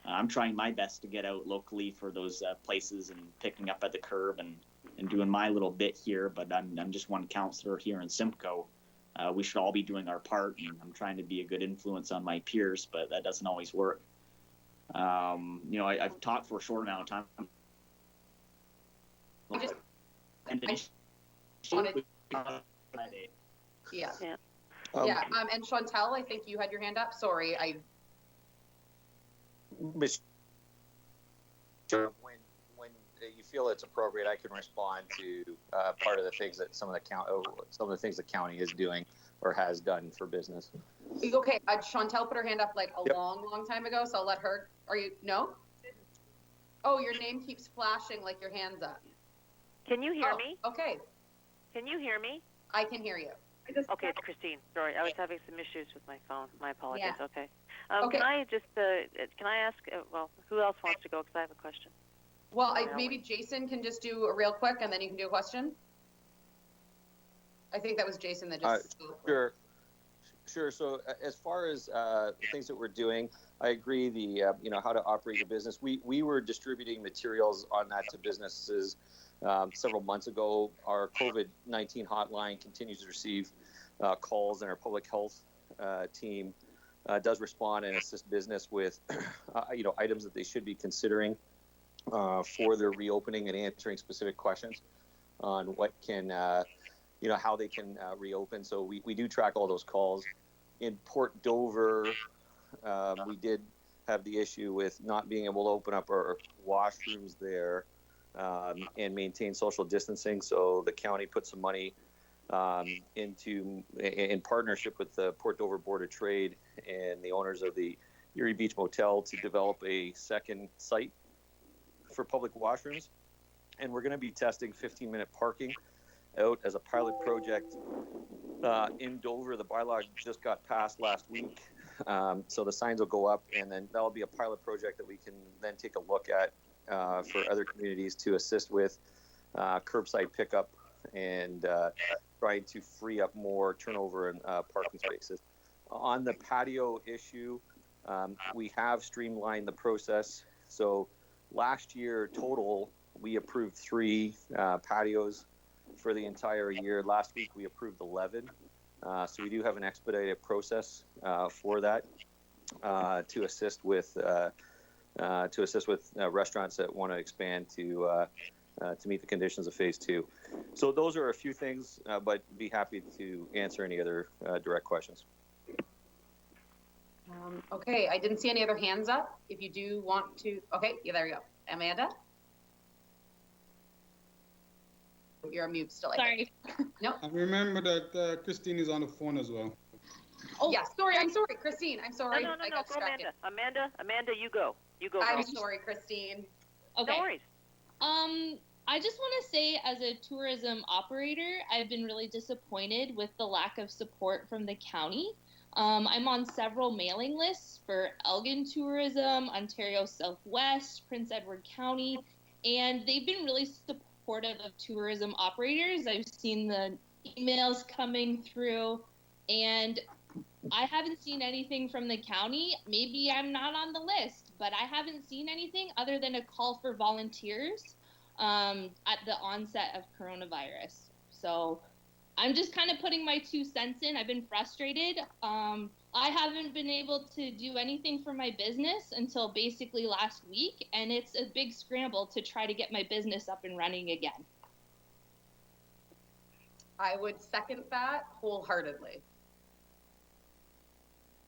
I'm trying my best to get out locally for those places and picking up at the curb and doing my little bit here, but I'm just one counselor here in Simcoe. We should all be doing our part, and I'm trying to be a good influence on my peers, but that doesn't always work. I've talked for a short amount of time. Yeah. And Chantel, I think you had your hand up. Sorry, when you feel it's appropriate, I can respond to part of the things that some of the things the county is doing or has done for business. Okay, Chantel put her hand up like a long time ago, so I'll let her. Are you no? Oh, your name keeps flashing like your hand's up. Can you hear me? Okay. Can you hear me? I can hear you. Okay, it's Christine. Sorry, I was having some issues with my phone. My apologies. Yeah. Okay. Okay. Can I just can I ask? Who else wants to go? Because I have a question. Well, maybe Jason can just do a real quick, and then you can do a question. I think that was Jason that just. Sure. So as far as the things that we're doing, I agree. The how to operate your business. We were distributing materials on that to businesses several months ago. Our COVID-19 hotline continues to receive calls, and our public health team does respond and assist business with items that they should be considering for their reopening and answering specific questions on what can how they can reopen. So we do track all those calls. In Port Dover, we did have the issue with not being able to open up our washrooms there and maintain social distancing. So the county put some money in partnership with the Port Dover Board of Trade and the owners of the Erie Beach Motel to develop a second site for public washrooms. And we're going to be testing 15-minute parking out as a pilot project in Dover. The bylaw just got passed last week. So the signs will go up, and then that'll be a pilot project that we can then take a look at for other communities to assist with curbside pickup and trying to free up more turnover in parking spaces. On the patio issue, we have streamlined the process. So last year total, we approved 3 patios for the entire year. Last week we approved 11. So we do have an expedited process for that to assist with restaurants that want to expand to meet the conditions of phase 2. So those are a few things, but be happy to answer any other direct questions. Okay, I didn't see any other hands up. If you do want to, okay, yeah, there you go. Amanda? You're on mute still. Sorry. No. And remember that Christine is on the phone as well. Oh, yeah, sorry. I'm sorry, Christine. I'm sorry. No, I got go distracted. Amanda, you go. You go, I'm girl. sorry, Christine. Okay. No worries. I just want to say, as a tourism operator, I've been really disappointed with the lack of support from the county. I'm on several mailing lists for Elgin Tourism, Ontario Southwest, Prince Edward County, and they've been really supportive of tourism operators. I've seen the emails coming through, and I haven't seen anything from the county. Maybe I'm not on the list, but I haven't seen anything other than a call for volunteers at the onset of coronavirus. So I'm just kind of putting my 2 cents in. I've been frustrated. I haven't been able to do anything for my business until basically last week, and it's a big scramble to try to get my business up and running again. I would second that wholeheartedly.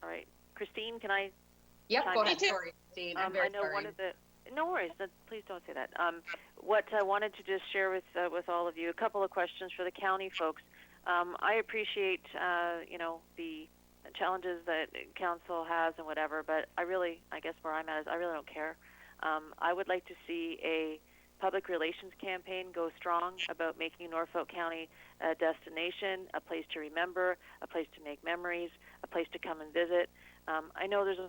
All right. Christine, can I? Yep, go ahead. Me too. Sorry, Christine. I'm very I know sorry. one of the. No worries. Please don't say that. What I wanted to just share with all of you, a couple of questions for the county folks. I appreciate the challenges that council has and whatever, but I guess where I'm at is I really don't care. I would like to see a public relations campaign go strong about making Norfolk County a destination, a place to remember, a place to make memories, a place to come and visit. I know there's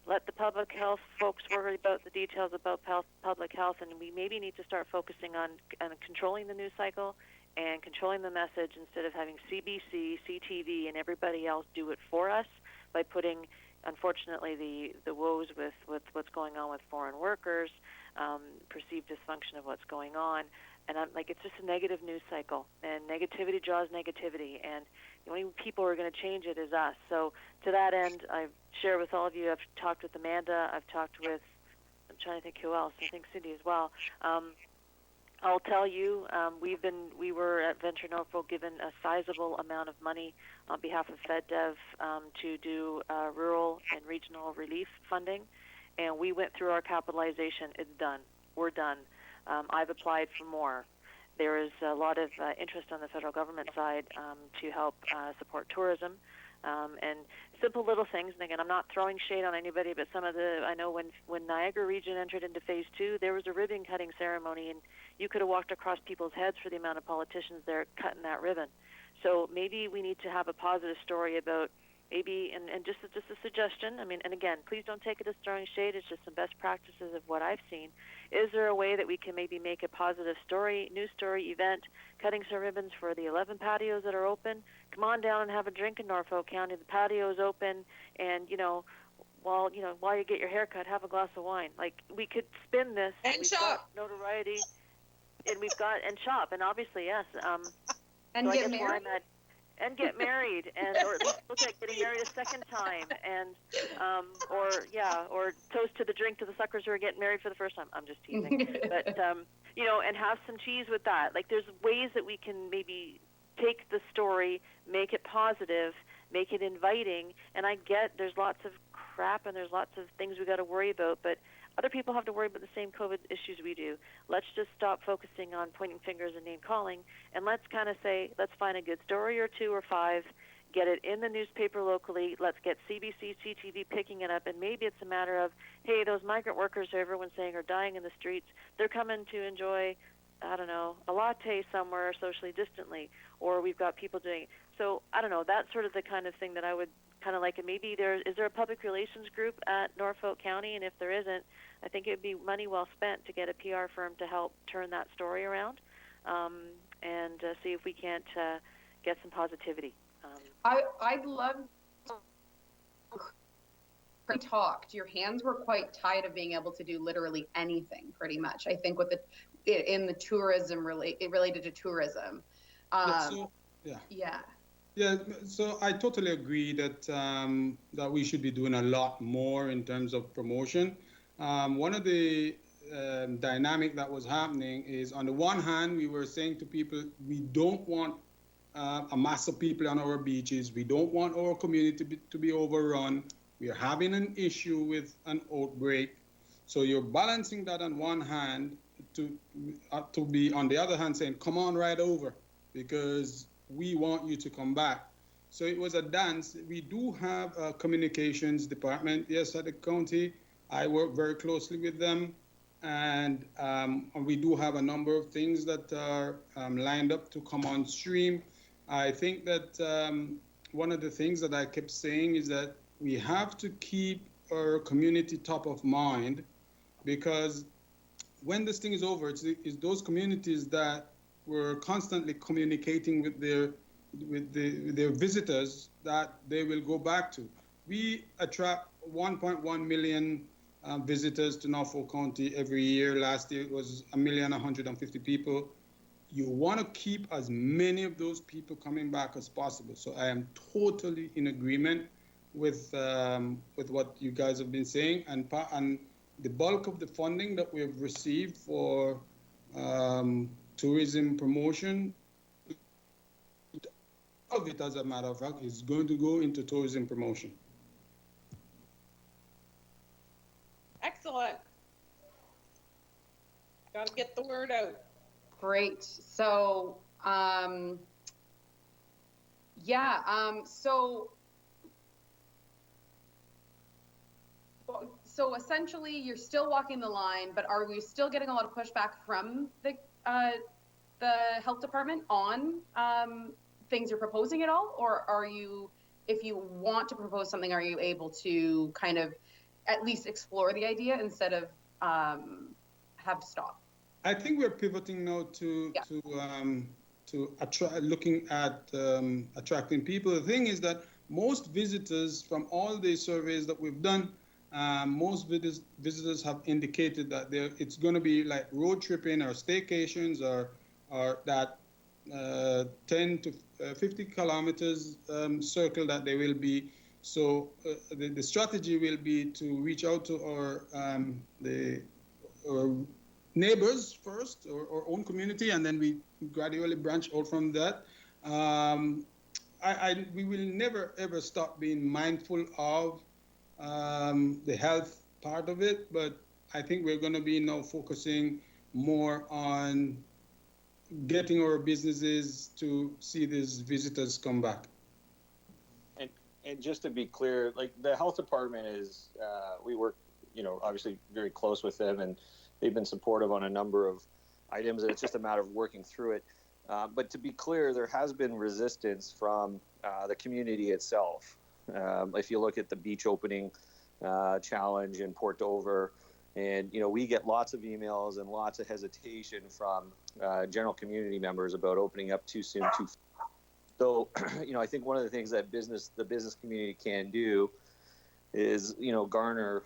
let the public health folks worry about the details about public health, and we maybe need to start focusing on controlling the news cycle and controlling the message instead of having CBC, CTV, and everybody else do it for us by putting, unfortunately, the woes with what's going on with foreign workers, perceived dysfunction of what's going on, and it's just a negative news cycle, and negativity draws negativity, and the only people who are going to change it is us. So to that end, I share with all of you, I've talked with Amanda, I've talked with, I'm trying to think who else, I think Cindy as well. I'll tell you, we were at Venture Norfolk given a sizable amount of money on behalf of FedDev to do rural and regional relief funding, and we went through our capitalization. It's done. We're done. I've applied for more. There is a lot of interest on the federal government side to help support tourism and simple little things. And again, I'm not throwing shade on anybody, but I know when Niagara Region entered into phase 2, there was a ribbon cutting ceremony, and you could have walked across people's heads for the amount of politicians there cutting that ribbon. So maybe we need to have a positive story about maybe, and just a suggestion, and again, please don't take it as throwing shade, it's just some best practices of what I've seen. Is there a way that we can maybe make a positive news story event, cutting some ribbons for the 11 patios that are open? Come on down and have a drink in Norfolk County. The patio's open, and, while you get your hair cut, have a glass of wine. We could spin this. And shop. Got notoriety, and shop, and obviously, yes. And so get I guess married. where I'm at, and get married, or at least look at getting married a second time, and or toast to the drink to the suckers who are getting married for the first time. I'm just teasing, but and have some cheese with that. There's ways that we can maybe take the story, make it positive, make it inviting. And I get there's lots of crap and there's lots of things we got to worry about, but other people have to worry about the same COVID issues we do. Let's just stop focusing on pointing fingers and name calling, and let's kind of say, let's find a good story or 2 or 5, get it in the newspaper locally. Let's get CBC, CTV picking it up, and maybe it's a matter of, hey, those migrant workers who everyone's saying are dying in the streets, they're coming to enjoy, I don't know, a latte somewhere socially distantly, or we've got people doing. So I don't know. That's sort of the kind of thing that I would kind of like. And maybe is there a public relations group at Norfolk County? And if there isn't, I think it would be money well spent to get a PR firm to help turn that story around, and see if we can't get some positivity. I'd love to talked. Your hands were quite tied of being able to do literally anything, pretty much. I think with in the tourism related to tourism. So, yeah. Yeah. Yeah, so I totally agree that that we should be doing a lot more in terms of promotion. One of the dynamic that was happening is, on the one hand, we were saying to people, we don't want a mass of people on our beaches. We don't want our community to be overrun. We are having an issue with an outbreak. So you're balancing that on one hand to be on the other hand saying, come on right over because we want you to come back. So it was a dance. We do have a communications department, yes, at the county. I work very closely with them. And we do have a number of things that are lined up to come on stream. I think that one of the things that I kept saying is that we have to keep our community top of mind, because when this thing is over, it's those communities that were constantly communicating with their visitors that they will go back to. We attract 1.1 million visitors to Norfolk County every year. Last year it was 1,150,000 people. You want to keep as many of those people coming back as possible. So I am totally in agreement with what you guys have been saying, and the bulk of the funding that we have received for tourism promotion, of it, as a matter of fact, is going to go into tourism promotion. Excellent. Got to get the word out. Great. So, so essentially, you're still walking the line, but are we still getting a lot of pushback from the health department on things you're proposing at all, or are you, if you want to propose something, are you able to kind of at least explore the idea instead of have to stop? I think we're pivoting now to looking at attracting people. The thing is that most visitors, from all the surveys that we've done, most visitors have indicated that it's going to be like road tripping or staycations or that 10 to 50 kilometers circle that they will be. So the strategy will be to reach out to our neighbors first, or own community, and then we gradually branch out from that. We will never ever stop being mindful of the health part of it, but I think we're going to be now focusing more on getting our businesses to see these visitors come back. And just to be clear, like, the health department is, we work, obviously very close with them, and they've been supportive on a number of items, and it's just a matter of working through it. But to be clear, there has been resistance from the community itself. If you look at the beach opening challenge in Port Dover, and we get lots of emails and lots of hesitation from general community members about opening up too soon, too fast. So, I think one of the things that the business community can do is, garner,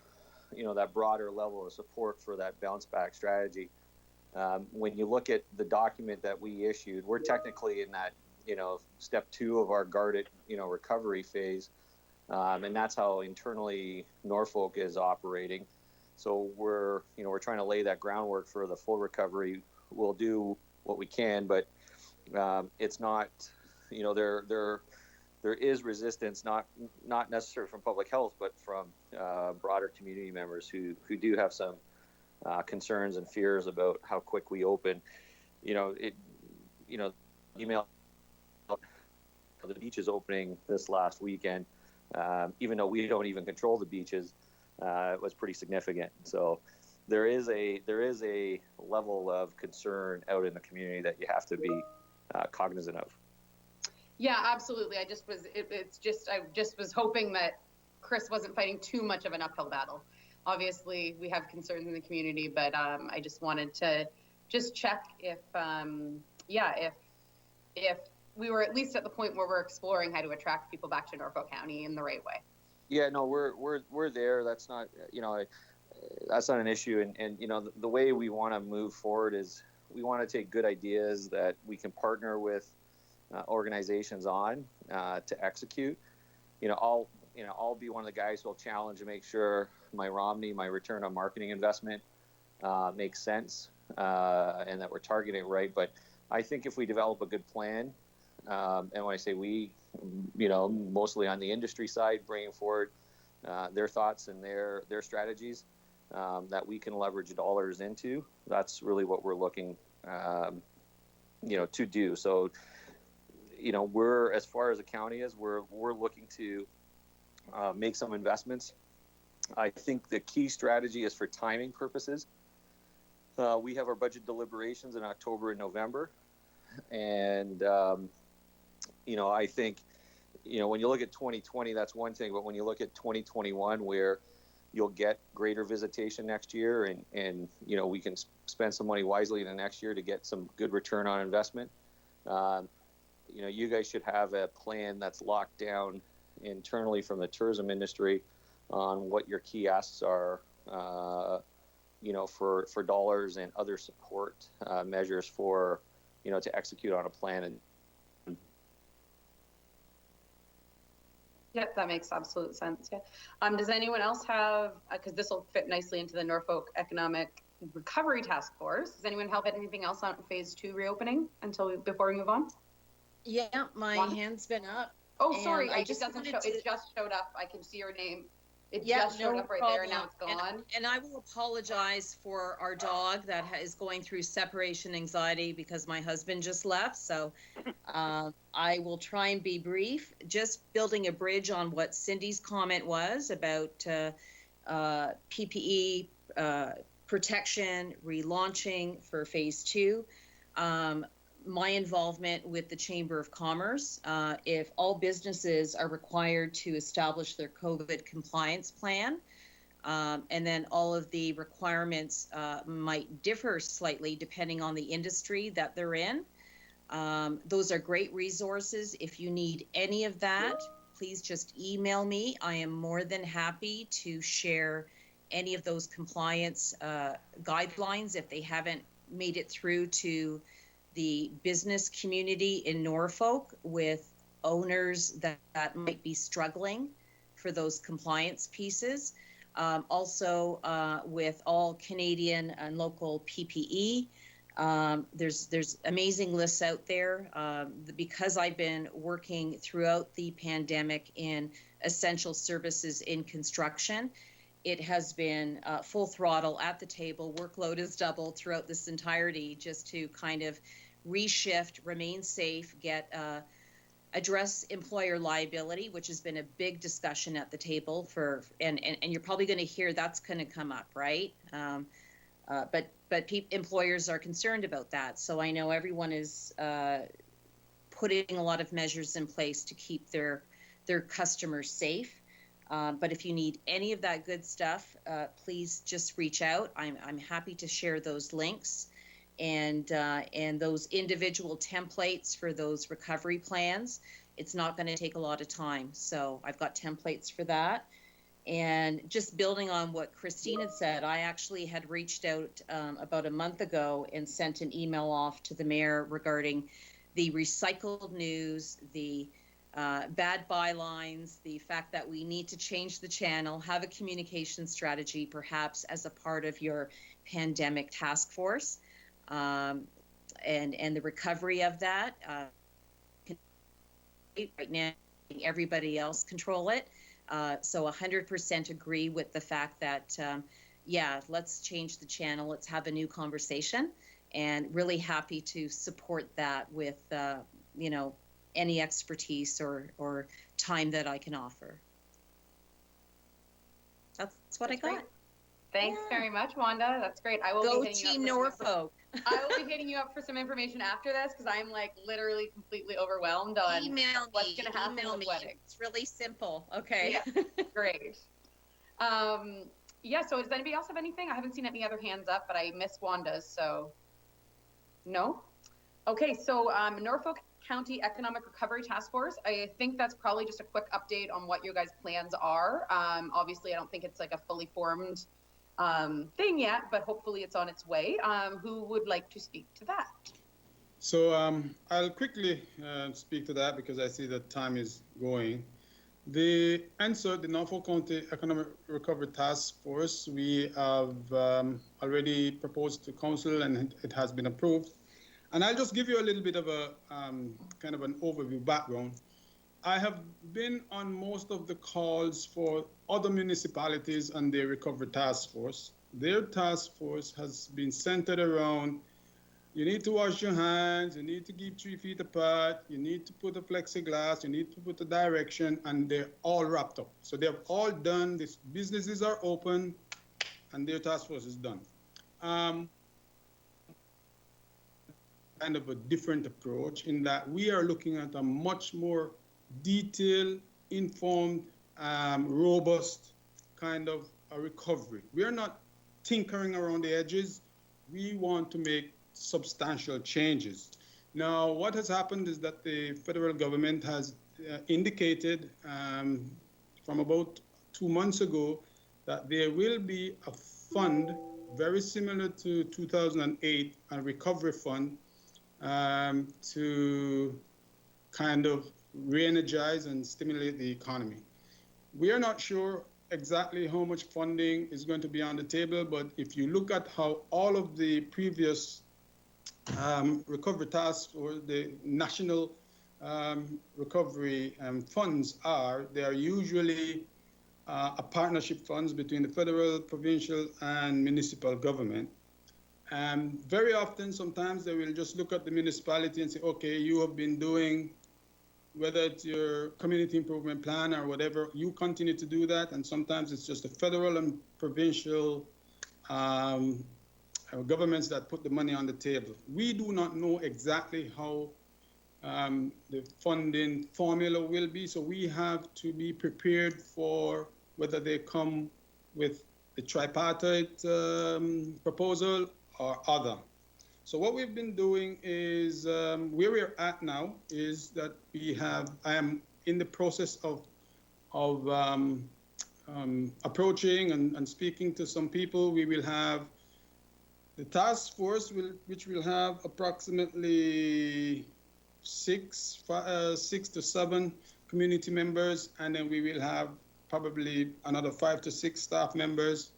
that broader level of support for that bounce back strategy. When you look at the document that we issued, we're technically in that, step 2 of our guarded, recovery phase. And that's how internally Norfolk is operating. So we're trying to lay that groundwork for the full recovery. We'll do what we can, but it's not, there is resistance, not necessarily from public health, but from broader community members who do have some concerns and fears about how quick we open. Email, the beaches opening this last weekend, even though we don't even control the beaches, it was pretty significant. So there is a level of concern out in the community that you have to be cognizant of. Yeah, absolutely. I just was hoping that Chris wasn't fighting too much of an uphill battle. Obviously, we have concerns in the community, but I just wanted to just check if we were at least at the point where we're exploring how to attract people back to Norfolk County in the right way. Yeah, no, we're there. That's not, that's not an issue. And the way we want to move forward is we want to take good ideas that we can partner with organizations on to execute. I'll be one of the guys who'll challenge and make sure my Romney, my return on marketing investment makes sense and that we're targeting it right. But I think if we develop a good plan, and when I say we, mostly on the industry side, bringing forward their thoughts and their strategies that we can leverage dollars into, that's really what we're looking, to do. So, we're, as far as the county is, we're looking to make some investments. I think the key strategy is for timing purposes. We have our budget deliberations in October and November. And, I think, when you look at 2020, that's one thing. But when you look at 2021, where you'll get greater visitation next year and we can spend some money wisely in the next year to get some good return on investment. You guys should have a plan that's locked down internally from the tourism industry on what your key asks are, for dollars and other support measures for, to execute on a plan. And Yep, that makes absolute sense. Yeah. Does anyone else have, because this will fit nicely into the Norfolk Economic Recovery Task Force, does anyone have anything else on phase 2 reopening before we move on? Yeah, my hand's been up. Oh, sorry, it just doesn't show. It just showed up. I can see your name. It just showed up right there, and now it's gone. And I will apologize for our dog that is going through separation anxiety because my husband just left. So I will try and be brief. Just building a bridge on what Cindy's comment was about PPE protection, relaunching for phase 2. My involvement with the Chamber of Commerce, if all businesses are required to establish their COVID compliance plan, and then all of the requirements might differ slightly depending on the industry that they're in. Those are great resources. If you need any of that, please just email me. I am more than happy to share any of those compliance guidelines if they haven't made it through to the business community in Norfolk with owners that might be struggling for those compliance pieces. Also, with all Canadian and local PPE, there's amazing lists out there. Because I've been working throughout the pandemic in essential services in construction, it has been full throttle at the table. Workload is doubled throughout this entirety just to kind of reshift, remain safe, address employer liability, which has been a big discussion at the table and you're probably going to hear that's going to come up, right? But employers are concerned about that. So I know everyone is putting a lot of measures in place to keep their customers safe. But if you need any of that good stuff, please just reach out. I'm happy to share those links and those individual templates for those recovery plans. It's not going to take a lot of time. So I've got templates for that. And just building on what Christine had said, I actually had reached out about a month ago and sent an email off to the mayor regarding the recycled news, the bad bylines, the fact that we need to change the channel, have a communication strategy, perhaps as a part of your pandemic task force, and the recovery of that. Right now, everybody else control it. So 100% agree with the fact that, let's change the channel. Let's have a new conversation, and really happy to support that with, any expertise or time that I can offer. That's what I got. Great. Thanks very much, Wanda. That's great. I will Go be hitting Team you up Norfolk. I will be hitting you up for some information after this because I'm literally completely overwhelmed on what's going to happen with the wedding. It's really simple. Okay. Yeah, great. So does anybody else have anything? I haven't seen any other hands up, but I missed Wanda's, so no? Okay, so Norfolk County Economic Recovery Task Force. I think that's probably just a quick update on what your guys' plans are. Obviously, I don't think it's a fully formed thing yet, but hopefully it's on its way. Who would like to speak to that? So I'll quickly speak to that because I see that time is going. The answer, the Norfolk County Economic Recovery Task Force, we have already proposed to council and it has been approved. And I'll just give you a little bit of a kind of an overview background. I have been on most of the calls for other municipalities and their recovery task force. Their task force has been centered around you need to wash your hands, you need to keep 3 feet apart, you need to put a plexiglass, you need to put a direction, and they're all wrapped up. So they're all done, these businesses are open, and their task force is done. Kind of a different approach in that we are looking at a much more detailed, informed, robust kind of a recovery. We are not tinkering around the edges. We want to make substantial changes. Now, what has happened is that the federal government has indicated from about 2 months ago that there will be a fund very similar to 2008, a recovery fund to kind of re-energize and stimulate the economy. We are not sure exactly how much funding is going to be on the table, but if you look at how all of the previous recovery tasks or the national recovery funds are, they are usually a partnership funds between the federal, provincial, and municipal government. Very often, sometimes they will just look at the municipality and say, okay, you have been doing, whether it's your community improvement plan or whatever, you continue to do that. And sometimes it's just the federal and provincial governments that put the money on the table. We do not know exactly how the funding formula will be, so we have to be prepared for whether they come with the tripartite proposal or other. So what we've been doing is, where we're at now is that I am in the process of approaching and speaking to some people. We will have the task force, which will have approximately 6 to 7 community members, and then we will have probably another 5 to 6 staff members.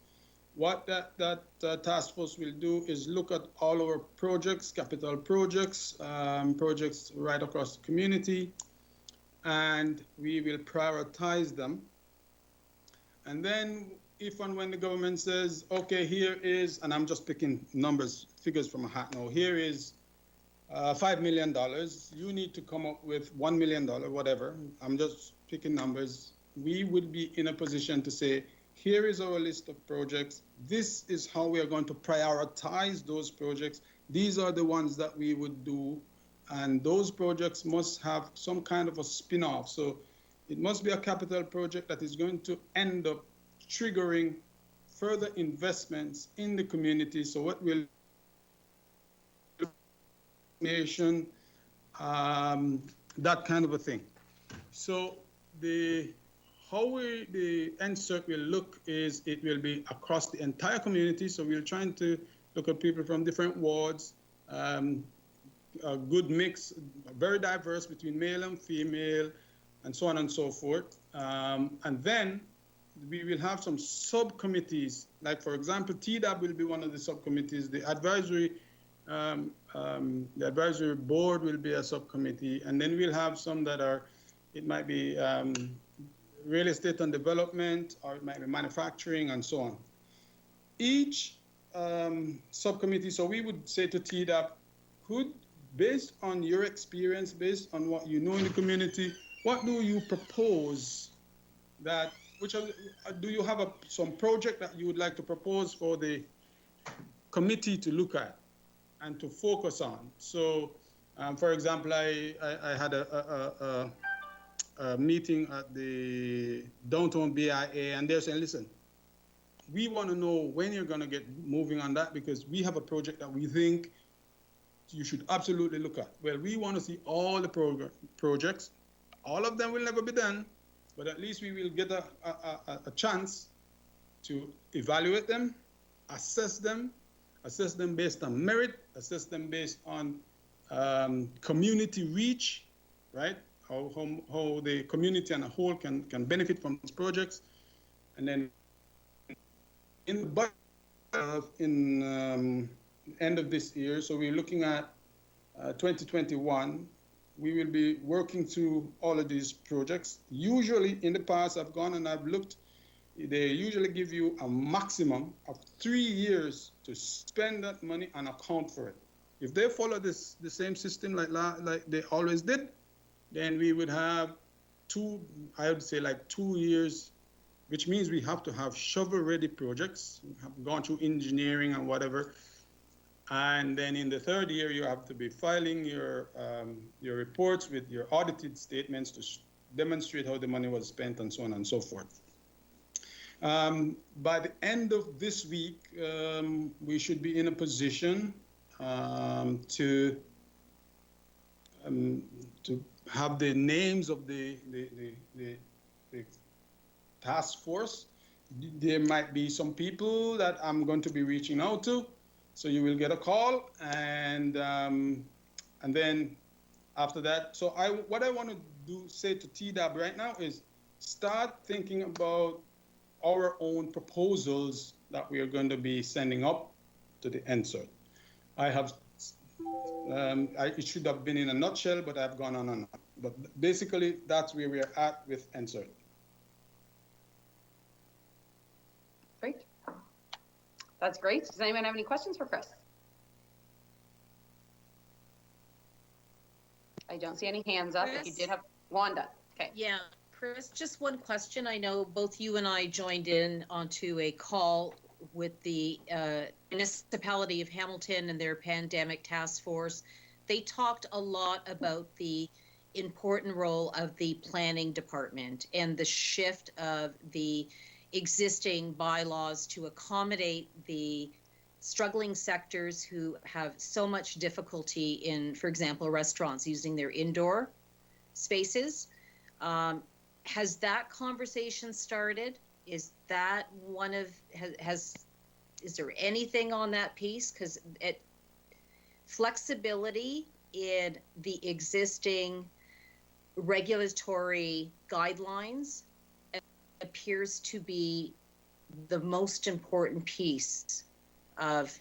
What that task force will do is look at all our projects, capital projects, projects right across the community, and we will prioritize them. And then if and when the government says, okay, here is, and I'm just picking figures from a hat now, here is $5 million, you need to come up with $1 million, whatever, I'm just picking numbers, we would be in a position to say, here is our list of projects, this is how we are going to prioritize those projects, these are the ones that we would do, and those projects must have some kind of a spin-off. So it must be a capital project that is going to end up triggering further investments in the community. So what will nation, that kind of a thing. So the insert will look is it will be across the entire community. So we're trying to look at people from different wards, a good mix, very diverse between male and female, and so on and so forth. And then we will have some subcommittees, like for example, TDAB will be one of the subcommittees, the advisory board will be a subcommittee, and then we'll have some that are, it might be real estate and development, or it might be manufacturing and so on. Each subcommittee, so we would say to TDAB, based on your experience, based on what you know in the community, what do you propose that, do you have some project that you would like to propose for the committee to look at and to focus on? So, for example, I had a meeting at the downtown BIA, and they're saying, listen, we want to know when you're going to get moving on that, because we have a project that we think you should absolutely look at. Well, we want to see all the projects. All of them will never be done, but at least we will get a chance to evaluate them, assess them based on merit, assess them based on community reach, right? How the community and a whole can benefit from these projects. And then in the budget in end of this year, so we're looking at 2021, we will be working through all of these projects. Usually in the past, I've gone and I've looked, they usually give you a maximum of 3 years to spend that money and account for it. If they follow the same system like they always did, then we would have I would say like 2 years, which means we have to have shovel-ready projects, have gone through engineering and whatever. And then in the third year, you have to be filing your reports with your audited statements to demonstrate how the money was spent and so on and so forth. By the end of this week, we should be in a position to have the names of the task force. There might be some people that I'm going to be reaching out to, so you will get a call, and then after that, so what I want to say to TDAB right now is start thinking about our own proposals that we are going to be sending up to the NSERT. I have, it should have been in a nutshell, but I've gone on and on. But basically, that's where we're at with NSERT. Great. That's great. Does anyone have any questions for Chris? I don't see any hands up. If you did have, Wanda. Okay. Yeah, Chris, just one question. I know both you and I joined in onto a call with the municipality of Hamilton and their pandemic task force. They talked a lot about the important role of the planning department and the shift of the existing bylaws to accommodate the struggling sectors who have so much difficulty in, for example, restaurants using their indoor spaces. Has that conversation started? Is that one of, is there anything on that piece? Because flexibility in the existing regulatory guidelines appears to be the most important piece of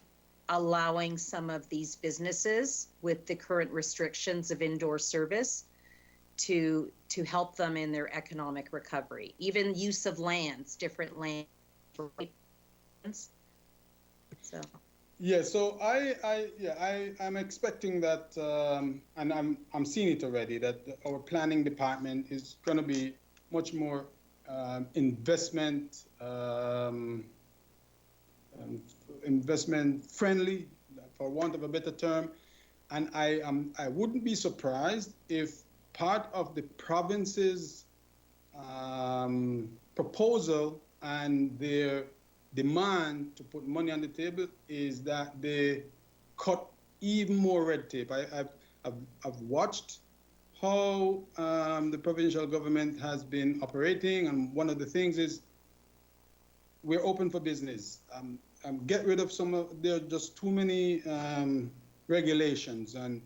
allowing some of these businesses with the current restrictions of indoor service to help them in their economic recovery. Even use of lands, different lands. So. Yeah, so I'm expecting that, and I'm seeing it already, that our planning department is going to be much more investment friendly, for want of a better term. And I wouldn't be surprised if part of the province's proposal and their demand to put money on the table is that they cut even more red tape. I've watched how the provincial government has been operating, and one of the things is we're open for business. Get rid of there are just too many regulations, and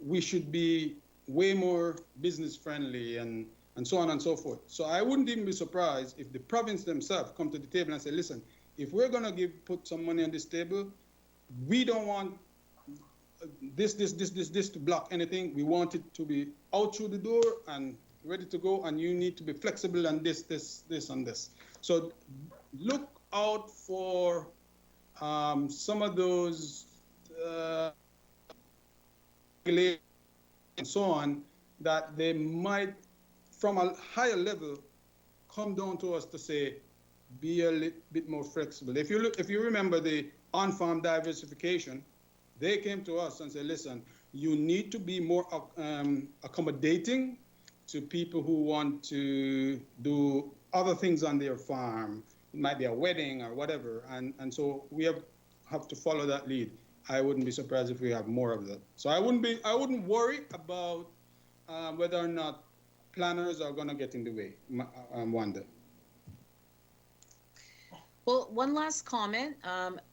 we should be way more business friendly and so on and so forth. So I wouldn't even be surprised if the province themselves come to the table and say, listen, if we're going to put some money on this table, we don't want this to block anything. We want it to be out through the door and ready to go, and you need to be flexible on this, and this. So look out for some of those regulations and so on, that they might, from a higher level, come down to us to say, be a little bit more flexible. If you remember the on-farm diversification, they came to us and said, listen, you need to be more accommodating to people who want to do other things on their farm. It might be a wedding or whatever, and so we have to follow that lead. I wouldn't be surprised if we have more of that. So I wouldn't worry about whether or not planners are going to get in the way. Wanda. Well, one last comment.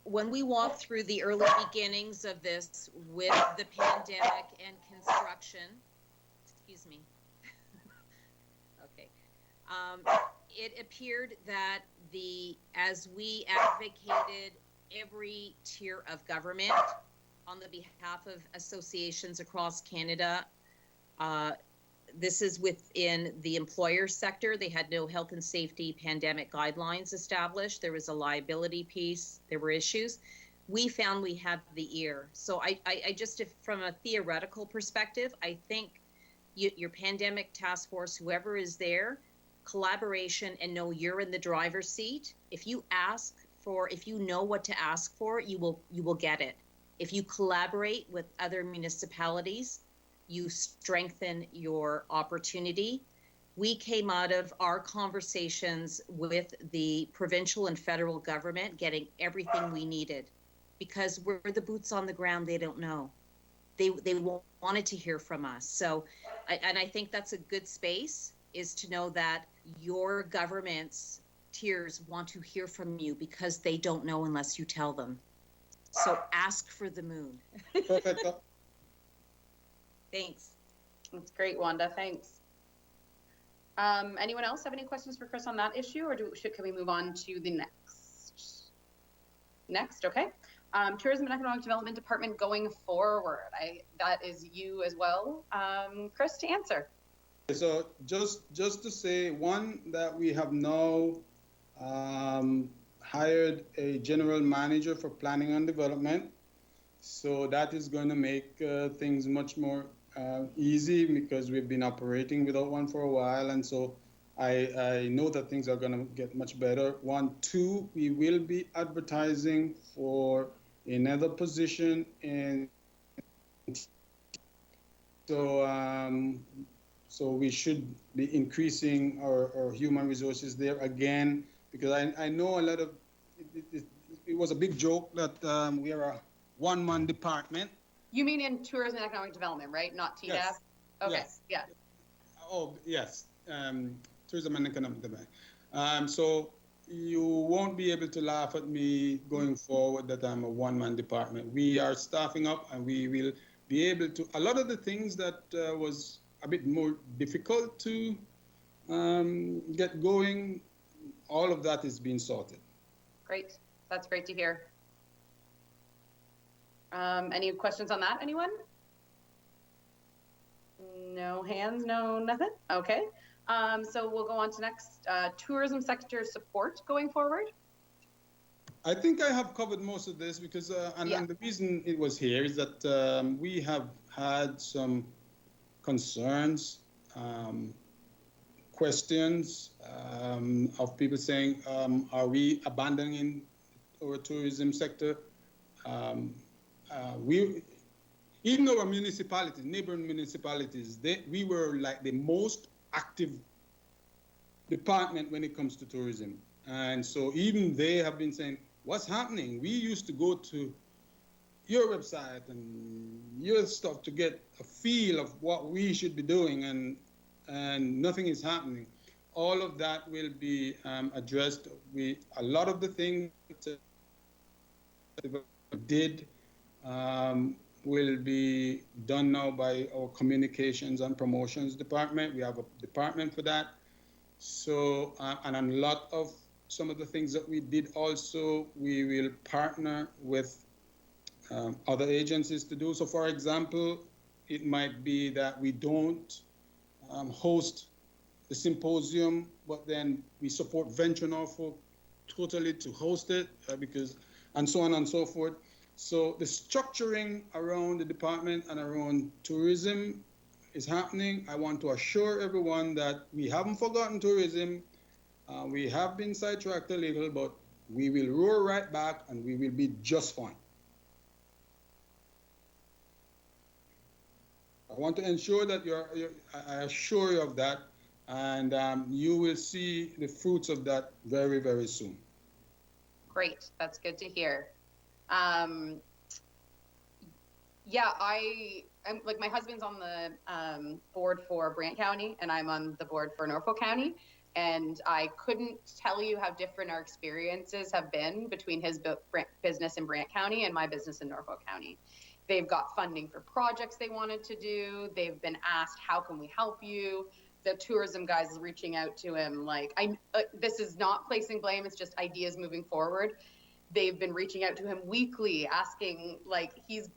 When we walked through the early beginnings of this with the pandemic and construction, excuse me. Okay. It appeared that as we advocated every tier of government on the behalf of associations across Canada, this is within the employer sector. They had no health and safety pandemic guidelines established. There was a liability piece. There were issues. We found we had the ear. So I just, from a theoretical perspective, I think your pandemic task force, whoever is there, collaboration, and know you're in the driver's seat. If you know what to ask for, you will get it. If you collaborate with other municipalities, you strengthen your opportunity. We came out of our conversations with the provincial and federal government getting everything we needed, because we're the boots on the ground. They don't know. They wanted to hear from us. So, I think that's a good space, is to know that your government's tiers want to hear from you because they don't know unless you tell them. So ask for the moon. Perfect. Thanks. That's great, Wanda. Thanks. Anyone else have any questions for Chris on that issue, or can we move on to the next? Next, okay. Tourism and Economic Development Department going forward. That is you as well, Chris, to answer. So just to say, one, that we have now hired a general manager for planning and development. So that is going to make things much more easy, because we've been operating without one for a while. And so I know that things are going to get much better. One, two, we will be advertising for another position. And so we should be increasing our human resources there again, because I know a lot of, it was a big joke that we are a one-man department. You mean in Tourism and Economic Development, right? Not TDAP? Yes. Okay, Yes. yeah. Oh, yes. Tourism and Economic Development. So you won't be able to laugh at me going forward that I'm a one-man department. We are staffing up, and we will be able to, a lot of the things that was a bit more difficult to get going, all of that is being sorted. Great. That's great to hear. Any questions on that, anyone? No hands, no nothing? Okay. So we'll go on to next, tourism sector support going forward. I think I have covered most of this, because, and the reason it was here is that we have had some concerns, questions of people saying, are we abandoning our tourism sector? Even our municipalities, neighboring municipalities, we were like the most active department when it comes to tourism. And so even they have been saying, what's happening? We used to go to your website and your stuff to get a feel of what we should be doing, and nothing is happening. All of that will be addressed. A lot of the things that we did will be done now by our communications and promotions department. We have a department for that. So, and a lot of some of the things that we did also, we will partner with other agencies to do. So, for example, it might be that we don't host the symposium, but then we support Venture Norfolk totally to host it, because, and so on and so forth. So the structuring around the department and around tourism is happening. I want to assure everyone that we haven't forgotten tourism. We have been sidetracked a little, but we will roar right back, and we will be just fine. I want to ensure that I assure you of that, and you will see the fruits of that very, very soon. Great, that's good to hear. Yeah, I'm like, my husband's on the board for Brant County, and I'm on the board for Norfolk County. And I couldn't tell you how different our experiences have been between his business in Brant County and my business in Norfolk County. They've got funding for projects they wanted to do. They've been asked, how can we help you? The tourism guys is reaching out to him. Like, this is not placing blame. It's just ideas moving forward. They've been reaching out to him weekly, asking, like, he's,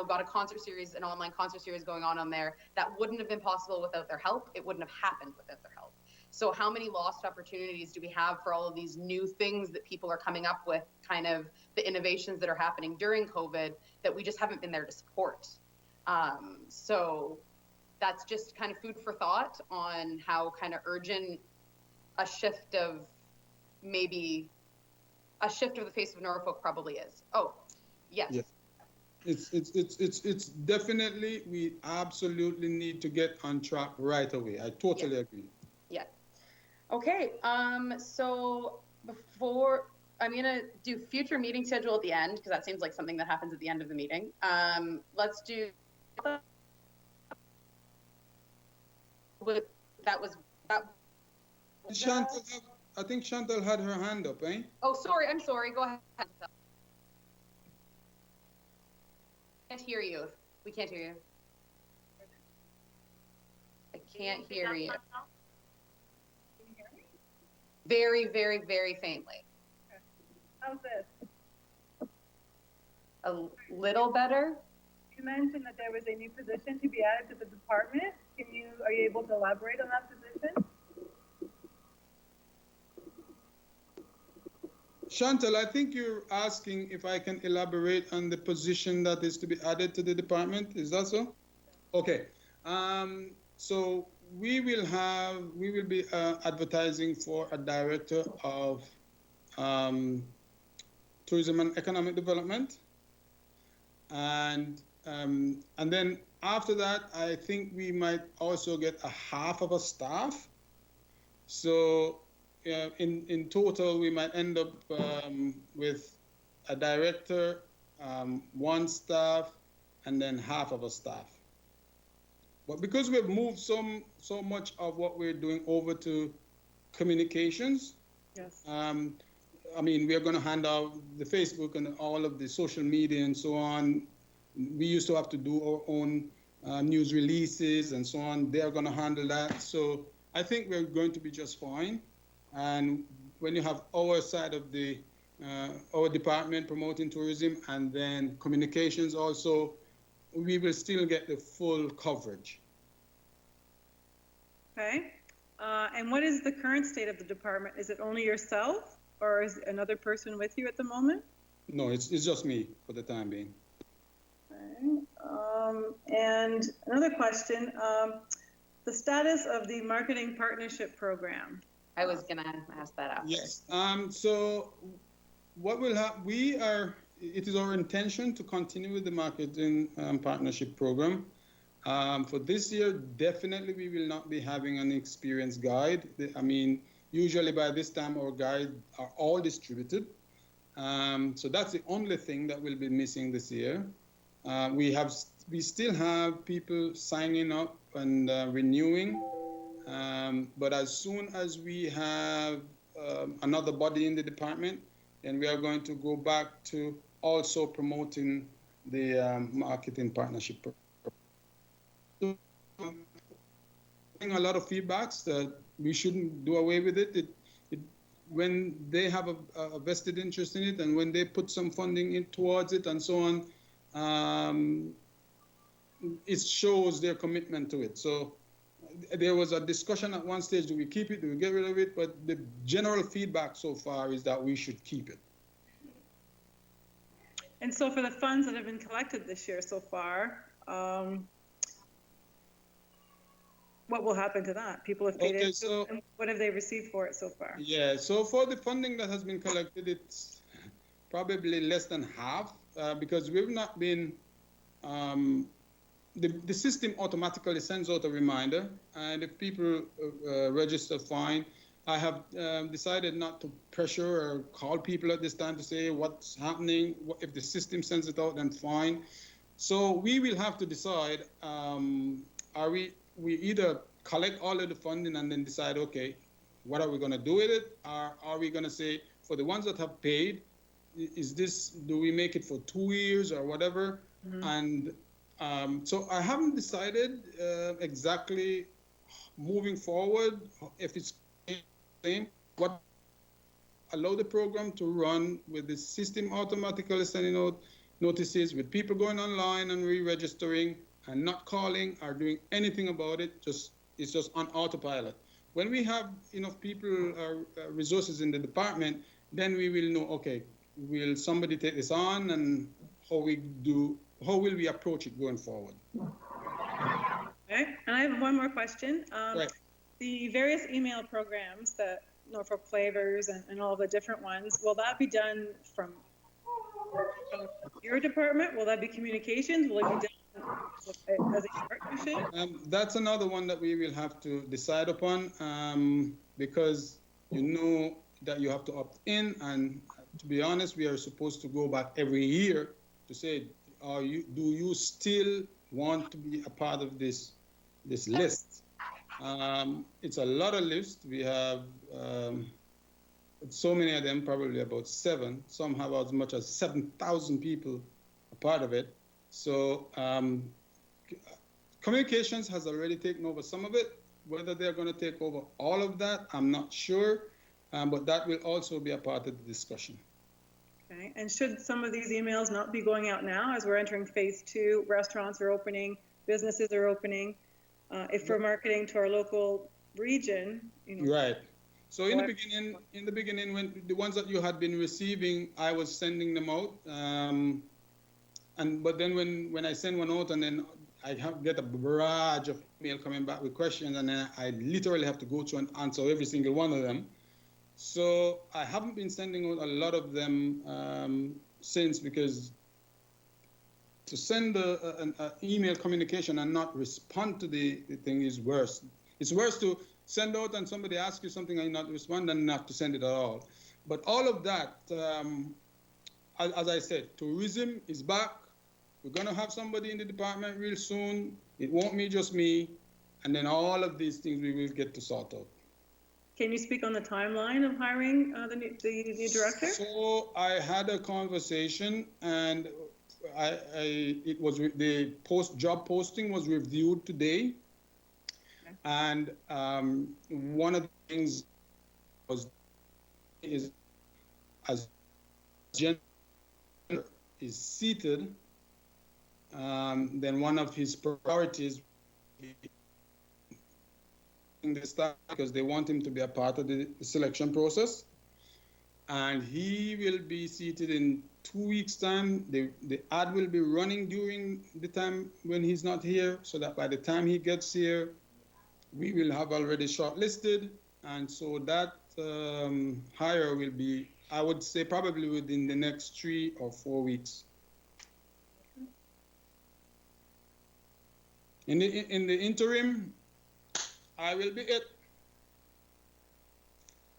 got a concert series, an online concert series going on there that wouldn't have been possible without their help. It wouldn't have happened without their help. So how many lost opportunities do we have for all of these new things that people are coming up with, kind of the innovations that are happening during COVID that we just haven't been there to support? So that's just kind of food for thought on how kind of urgent a shift of the face of Norfolk probably is. Oh, yes. Yeah. It's definitely, we absolutely need to get on track right away. I totally agree. Yeah. Okay. So before, I'm going to do future meeting schedule at the end, because that seems like something that happens at the end of the meeting. Let's do Chantal, I think Chantal had her hand up, eh? Oh, sorry. I'm sorry. Go ahead. Can't hear you. We can't hear you. I can't hear you. Very, very, very faintly. Okay. How's this? A little better. You mentioned that there was a new position to be added to the department. Are you able to elaborate on that position? Chantal, I think you're asking if I can elaborate on the position that is to be added to the department. Is that so? Okay. So we will be advertising for a director of tourism and economic development, and then after that, I think we might also get a half of a staff. So in total, we might end up with a director, one staff, and then half of a staff. But because we've moved so much of what we're doing over to communications, yes. I mean, we are going to hand out the Facebook and all of the social media and so on. We used to have to do our own news releases and so on. They are going to handle that. So I think we're going to be just fine. And when you have our side of the our department promoting tourism and then communications also, we will still get the full coverage. Okay. And what is the current state of the department? Is it only yourself, or is another person with you at the moment? No, it's just me for the time being. Okay. And another question, the status of the marketing partnership program. I was going to ask that after. Yes. So what will happen, it is our intention to continue with the marketing partnership program. For this year, definitely we will not be having an experienced guide. I mean, usually by this time our guides are all distributed. So that's the only thing that will be missing this year. We still have people signing up and renewing. But as soon as we have another body in the department, then we are going to go back to also promoting the marketing partnership program. A lot of feedbacks that we shouldn't do away with it. When they have a vested interest in it and when they put some funding in towards it and so on, it shows their commitment to it. So there was a discussion at one stage, do we keep it, do we get rid of it? But the general feedback so far is that we should keep it. And so for the funds that have been collected this year so far, what will happen to that? People have paid it. So what have they received for it so far? Yeah, so for the funding that has been collected, it's probably less than half because we've not been, the system automatically sends out a reminder, and if people register, fine. I have decided not to pressure or call people at this time to say what's happening. If the system sends it out, then fine. So we will have to decide, we either collect all of the funding and then decide, okay, what are we going to do with it? Are we going to say, for the ones that have paid, do we make it for 2 years or whatever? And so I haven't decided exactly moving forward if it's same. What allow the program to run with the system automatically sending out notices, with people going online and re-registering and not calling or doing anything about it. It's just on autopilot. When we have enough people or resources in the department, then we will know, okay, will somebody take this on, and how will we approach it going forward? Okay, and I have one more question. Right. The various email programs that Norfolk Flavors and all the different ones, will that be done from your department? Will that be communications? Will it be done as a partnership? That's another one that we will have to decide upon, because you know that you have to opt in, and to be honest, we are supposed to go back every year to say, do you still want to be a part of this list? It's a lot of lists. We have so many of them, probably about 7. Some have as much as 7,000 people a part of it. So communications has already taken over some of it. Whether they're going to take over all of that, I'm not sure. But that will also be a part of the discussion. Okay, and should some of these emails not be going out now as we're entering phase 2, restaurants are opening, businesses are opening, if we're marketing to our local region, you know. Right. So in the beginning, when the ones that you had been receiving, I was sending them out. But then when I send one out, and then I get a barrage of email coming back with questions, and then I literally have to go through and answer every single one of them. So I haven't been sending out a lot of them since, because to send an email communication and not respond to the thing is worse. It's worse to send out and somebody asks you something and not respond than not to send it at all. But all of that, as I said, tourism is back. We're going to have somebody in the department real soon. It won't be just me. And then all of these things we will get to sort out. Can you speak on the timeline of hiring the new director? So I had a conversation, and the job posting was reviewed today, okay. And one of the things is as gender is seated, then one of his priorities in the staff, because they want him to be a part of the selection process, and he will be seated in 2 weeks' time. The ad will be running during the time when he's not here, so that by the time he gets here, we will have already shortlisted, and so that hire will be, I would say, probably within the next 3 or 4 weeks. In the interim, I will be it.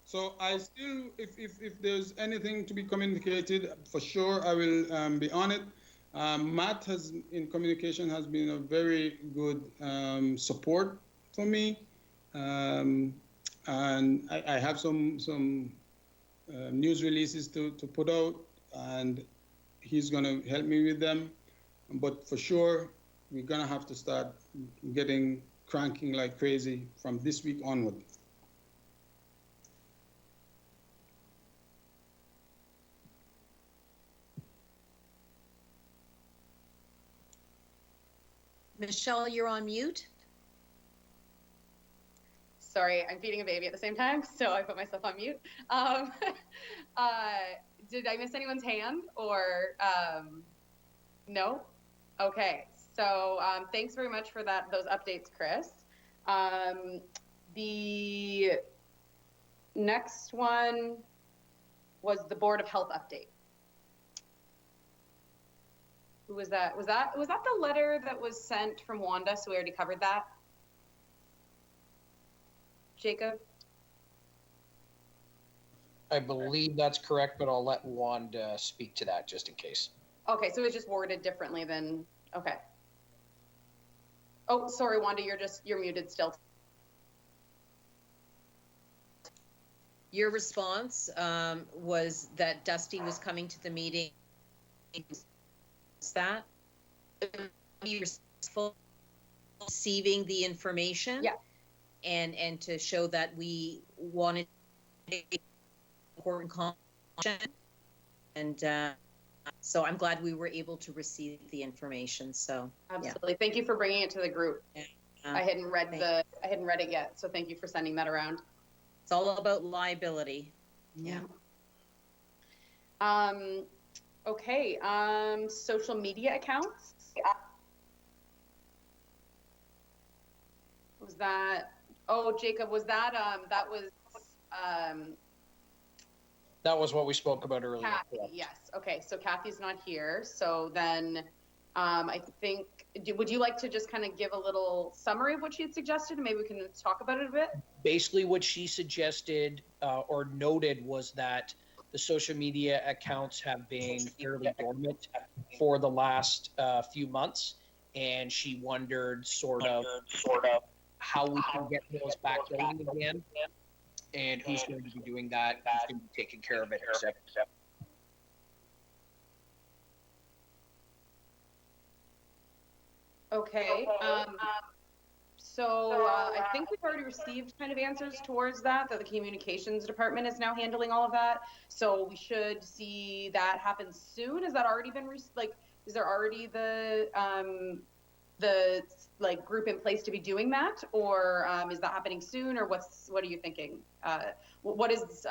So I still, if there's anything to be communicated, for sure I will be on it. Matt in communication has been a very good support for me, and I have some news releases to put out, and he's going to help me with them. But for sure, we're going to have to start cranking like crazy from this week onward. Michelle, you're on mute. Sorry, I'm feeding a baby at the same time, so I put myself on mute. Did I miss anyone's hand, or no? Okay, so thanks very much for those updates, Chris. The next one was the Board of Health update. Who was that? Was that the letter that was sent from Wanda? So we already covered that. Jacob? I believe that's correct, but I'll let Wanda speak to that just in case. Okay, so it's just worded differently than, okay. Oh, sorry, Wanda, you're muted still. Your response was that Dusty was coming to the meeting. Is that receiving the information? Yeah. And to show that we wanted important content. And so I'm glad we were able to receive the information. So absolutely. Yeah. Thank you for bringing it to the group. I hadn't read it yet, so thank you for sending that around. It's all about liability. Yeah. Okay. Social media accounts. Was that? Oh, Jacob, was that? That was. That was what we spoke about earlier. Kathy, yes. Okay, so Kathy's not here. So then, I think. Would you like to just kind of give a little summary of what she had suggested, and maybe we can talk about it a bit? Basically, what she suggested or noted was that the social media accounts have been fairly dormant for the last few months, and she wondered sort of how we can get those back going again, and who's going to be doing that, who's going to be taking care of it, etc. Okay. So I think we've already received kind of answers towards that the communications department is now handling all of that. So we should see that happen soon. Has that already been is there already the group in place to be doing that, or is that happening soon, or what are you thinking? What is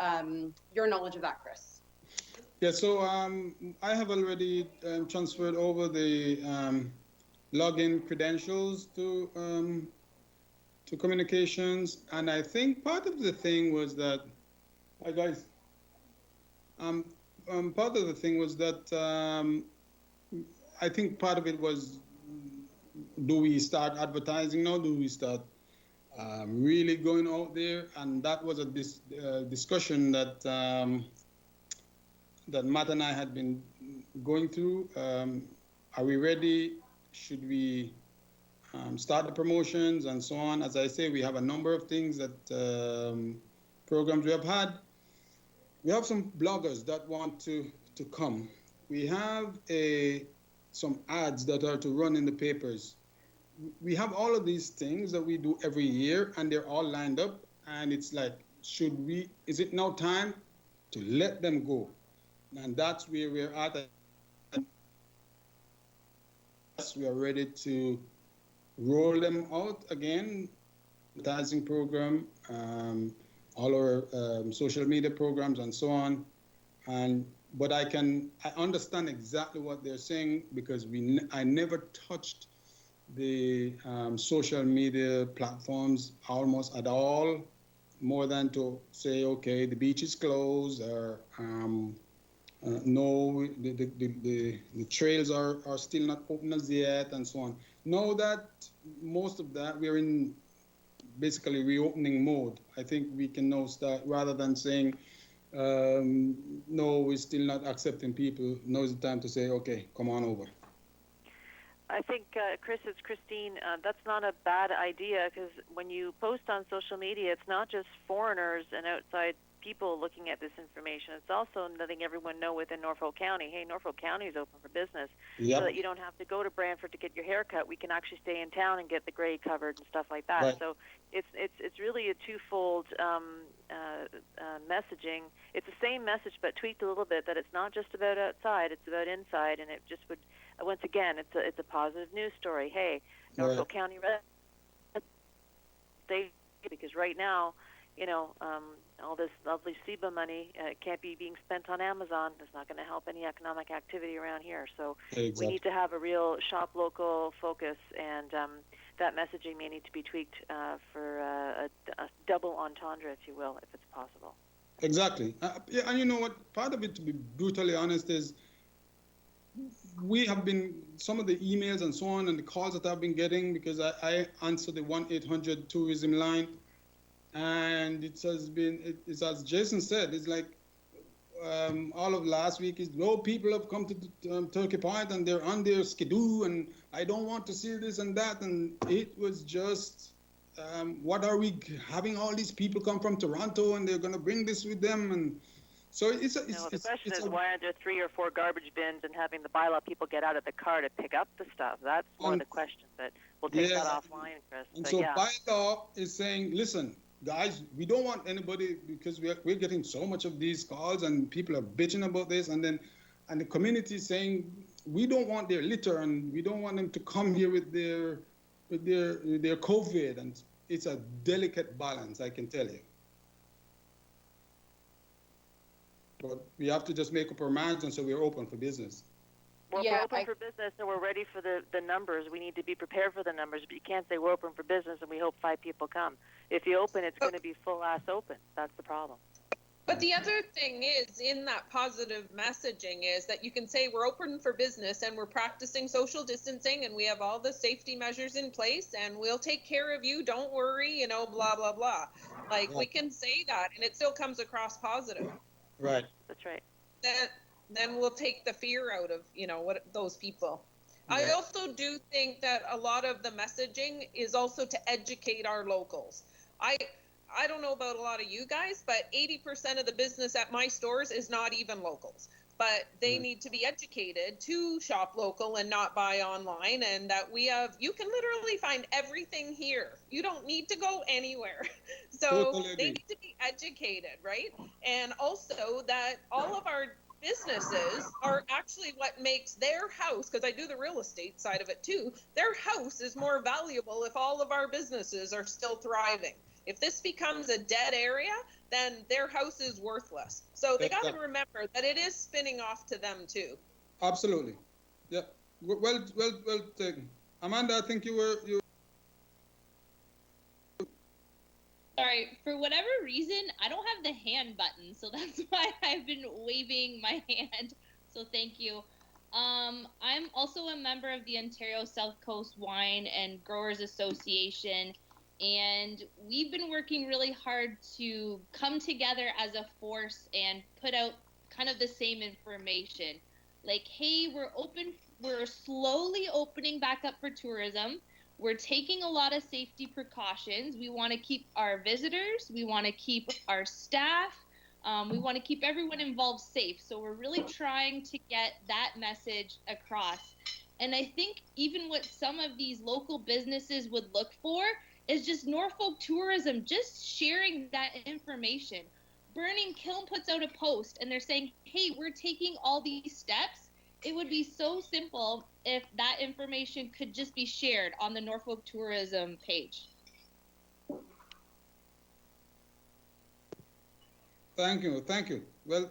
your knowledge of that, Chris? Yeah, so I have already transferred over the login credentials to communications, and I think part of the thing was that, hi guys, part of the thing was that I think part of it was, do we start advertising now? Do we start really going out there? And that was a discussion that that Matt and I had been going through. Are we ready? Should we start the promotions and so on? As I say, we have a number of things that programs we have had. We have some bloggers that want to come. We have some ads that are to run in the papers. We have all of these things that we do every year, and they're all lined up. And it's like, is it now time to let them go? And that's where we're at. We are ready to roll them out again, advertising program, all our social media programs and so on. But I understand exactly what they're saying, because I never touched the social media platforms almost at all, more than to say, okay, the beach is closed, or no, the trails are still not open as yet, and so on. Know that most of that, we're in basically reopening mode. I think we can now start, rather than saying, no, we're still not accepting people. Now is the time to say, okay, come on over. I think, Chris, it's Christine. That's not a bad idea, because when you post on social media, it's not just foreigners and outside people looking at this information. It's also letting everyone know within Norfolk County, hey, Norfolk County is open for business, so that you don't have to go to Brantford to get your hair cut. We can actually stay in town and get the grade covered and stuff like that. Right. So it's really a twofold messaging. It's the same message but tweaked a little bit, that it's not just about outside, it's about inside, and it just would, once again, it's a positive news story. Hey, Norfolk County stay, because right now, all this lovely SEBA money can't be being spent on Amazon. It's not going to help any economic activity around here. So we need to have a real shop local focus, and that messaging may need to be tweaked for a double entendre, if you will, if it's possible. Exactly. Yeah, and you know what? Part of it, to be brutally honest, is we have been, some of the emails and so on and the calls that I've been getting, because I answer the 1-800 tourism line. And it's as Jason said, it's like all of last week is, people have come to Turkey Point and they're on their skidoo, and I don't want to see this and that. And it was just what are we having all these people come from Toronto and they're going to bring this with them? And so it's a, No, the question is why aren't there 3 or 4 garbage bins and having the bylaw people get out of the car to pick up the stuff? That's more the question, but we'll take that offline, Chris. And but so yeah. bylaw is saying, listen, guys, we don't want anybody, because we're getting so much of these calls and people are bitching about this, and the community is saying we don't want their litter and we don't want them to come here with their COVID, and it's a delicate balance, I can tell you. But we have to just make up our minds, and so we're open for business. Well, we're open for business and we're ready for the numbers. We need to be prepared for the numbers, but you can't say we're open for business and we hope 5 people come. If you open, it's going to be full-ass open. That's the problem. But the other thing is, in that positive messaging, is that you can say we're open for business and we're practicing social distancing and we have all the safety measures in place and we'll take care of you. Don't worry, you know, blah, blah, blah. Like, we can say that and it still comes across positive. Right. That's right. Then we'll take the fear out of, you know, what those people. Yeah. I also do think that a lot of the messaging is also to educate our locals. I don't know about a lot of you guys, but 80% of the business at my stores is not even locals. But they need to be educated to shop local and not buy online, and that you can literally find everything here. You don't need to go anywhere. So they need to be educated, right? And also that all of our businesses are actually what makes their house, because I do the real estate side of it too, their house is more valuable if all of our businesses are still thriving. If this becomes a dead area, then their house is worthless. So they got to remember that it is spinning off to them too. Absolutely. Yeah. Well taken. Amanda, I think you were. Sorry, for whatever reason, I don't have the hand button, so that's why I've been waving my hand. So thank you. I'm also a member of the Ontario South Coast Wine and Growers Association. And we've been working really hard to come together as a force and put out kind of the same information. Like, hey, we're slowly opening back up for tourism. We're taking a lot of safety precautions. We want to keep our visitors. We want to keep our staff. We want to keep everyone involved safe. So we're really trying to get that message across. And I think even what some of these local businesses would look for is just Norfolk tourism, just sharing that information. Burning Kiln puts out a post and they're saying, hey, we're taking all these steps. It would be so simple if that information could just be shared on the Norfolk tourism page. Thank you. Well.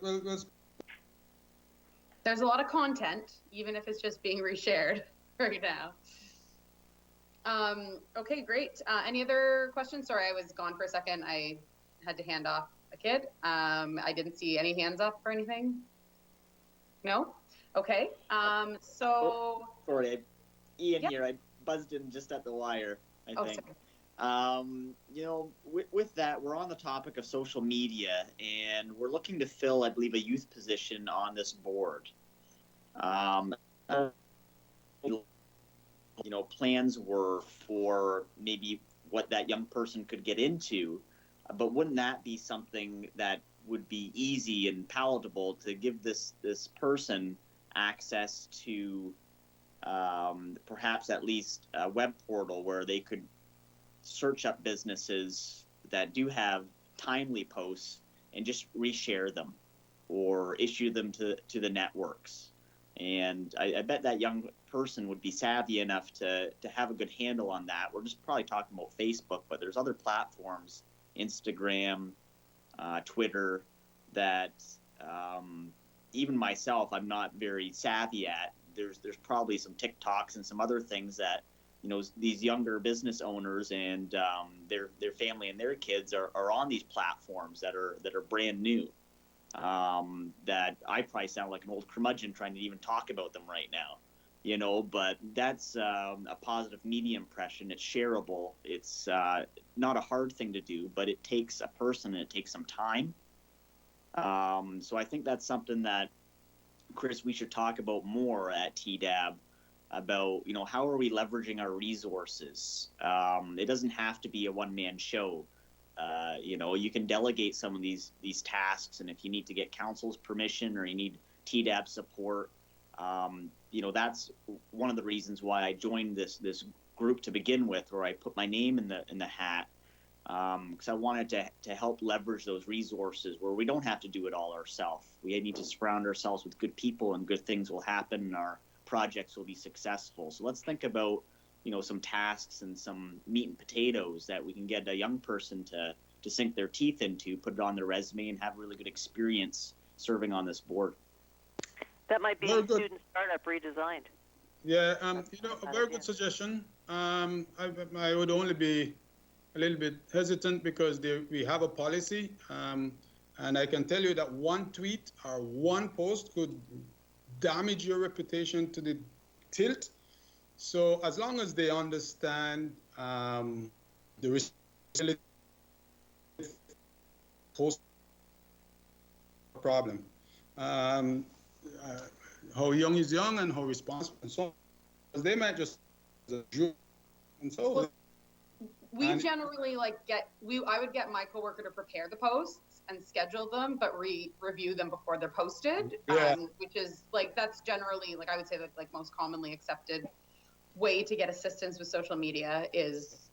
There's a lot of content, even if it's just being reshared right now. Okay, great. Any other questions? Sorry, I was gone for a second. I had to hand off a kid. I didn't see any hands up or anything. No? Okay. Sorry, Ian here. I buzzed in just at the wire, I think. Sorry. With that, we're on the topic of social media, and we're looking to fill, I believe, a youth position on this board. Plans were for maybe what that young person could get into, but wouldn't that be something that would be easy and palatable to give this person access to perhaps at least a web portal where they could search up businesses that do have timely posts and just reshare them or issue them to the networks. And I bet that young person would be savvy enough to have a good handle on that. We're just probably talking about Facebook, but there's other platforms, Instagram, Twitter, that even myself, I'm not very savvy at. There's probably some TikToks and some other things that, these younger business owners and their family and their kids are on these platforms that are brand new. That I probably sound like an old curmudgeon trying to even talk about them right now, but that's a positive media impression. It's shareable. It's not a hard thing to do, but it takes a person and it takes some time. So I think that's something that, Chris, we should talk about more at TDAB, about, you know, how are we leveraging our resources. It doesn't have to be a one-man show. You know, you can delegate some of these tasks, and if you need to get council's permission or you need TDAB support, you know, that's one of the reasons why I joined this group to begin with, where I put my name in the hat, because I wanted to help leverage those resources where we don't have to do it all ourselves. We need to surround ourselves with good people, and good things will happen, and our projects will be successful. So let's think about, you know, some tasks and some meat and potatoes that we can get a young person to sink their teeth into, put it on their resume, and have a really good experience serving on this board. That might be student startup redesigned. Yeah, you know, a very good suggestion. I would only be a little bit hesitant because we have a policy, and I can tell you that one tweet or one post could damage your reputation to the tilt. So as long as they understand the responsibility, post problem. How young is young and how responsible, and so on. They might just and so. Well, we generally I would get my coworker to prepare the posts and schedule them, but review them before they're posted. Yeah. Which is that's generally I would say that most commonly accepted way to get assistance with social media is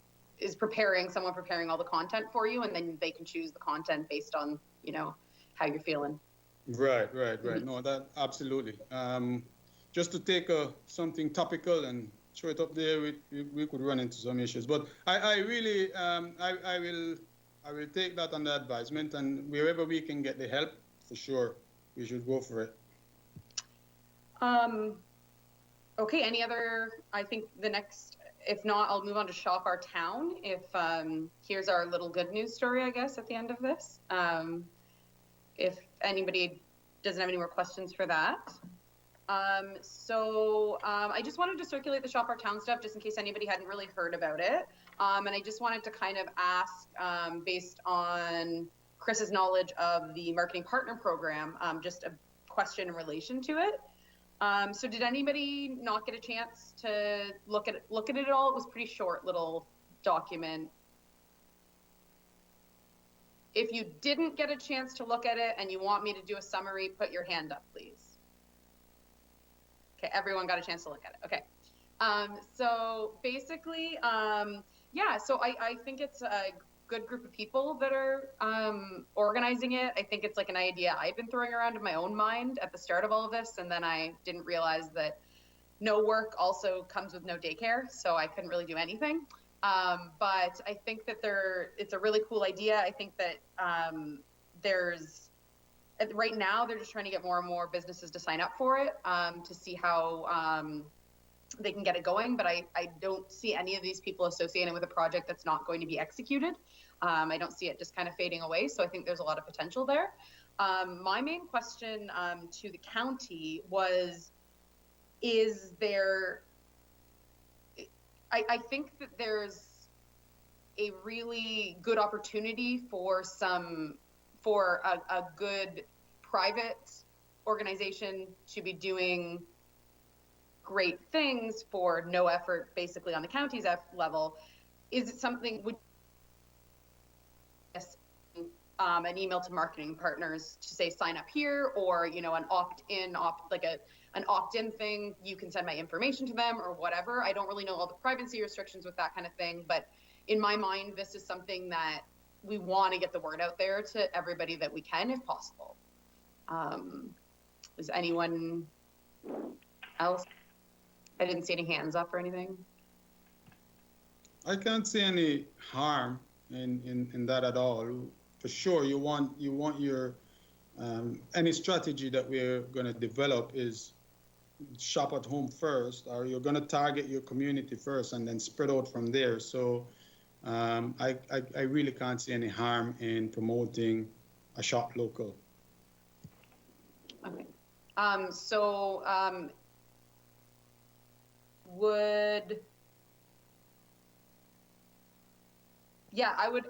someone preparing all the content for you, and then they can choose the content based on how you're feeling. Right. No, that absolutely. Just to take something topical and throw it up there, we could run into some issues. But I really I will take that under advisement, and wherever we can get the help, for sure, we should go for it. Okay. Any other? I think the next. If not, I'll move on to Shop Our Town. If here's our little good news story, I guess, at the end of this. If anybody doesn't have any more questions for that. I just wanted to circulate the Shop Our Town stuff just in case anybody hadn't really heard about it. And I just wanted to kind of ask, based on Chris's knowledge of the Marketing Partner Program, just a question in relation to it. So did anybody not get a chance to look at it at all? It was a pretty short little document. If you didn't get a chance to look at it and you want me to do a summary, put your hand up, please. Okay, everyone got a chance to look at it. Okay. So basically, so I think it's a good group of people that are organizing it. I think it's an idea I've been throwing around in my own mind at the start of all of this, and then I didn't realize that no work also comes with no daycare, so I couldn't really do anything. But I think that it's a really cool idea. I think that right now they're just trying to get more and more businesses to sign up for it, to see how they can get it going. But I don't see any of these people associated with a project that's not going to be executed. I don't see it just kind of fading away. So I think there's a lot of potential there. My main question to the county was, I think that there's a really good opportunity for a good private organization to be doing great things for no effort, basically on the county's level. Is it something, would an email to marketing partners to say sign up here, or an opt-in an opt-in thing, you can send my information to them or whatever. I don't really know all the privacy restrictions with that kind of thing, but in my mind, this is something that we want to get the word out there to everybody that we can, if possible. Is anyone else? I didn't see any hands up or anything. I can't see any harm in that at all. For sure, you want your any strategy that we're going to develop is shop at home first, or you're going to target your community first and then spread out from there. So I really can't see any harm in promoting a shop local. Okay. Yeah, I would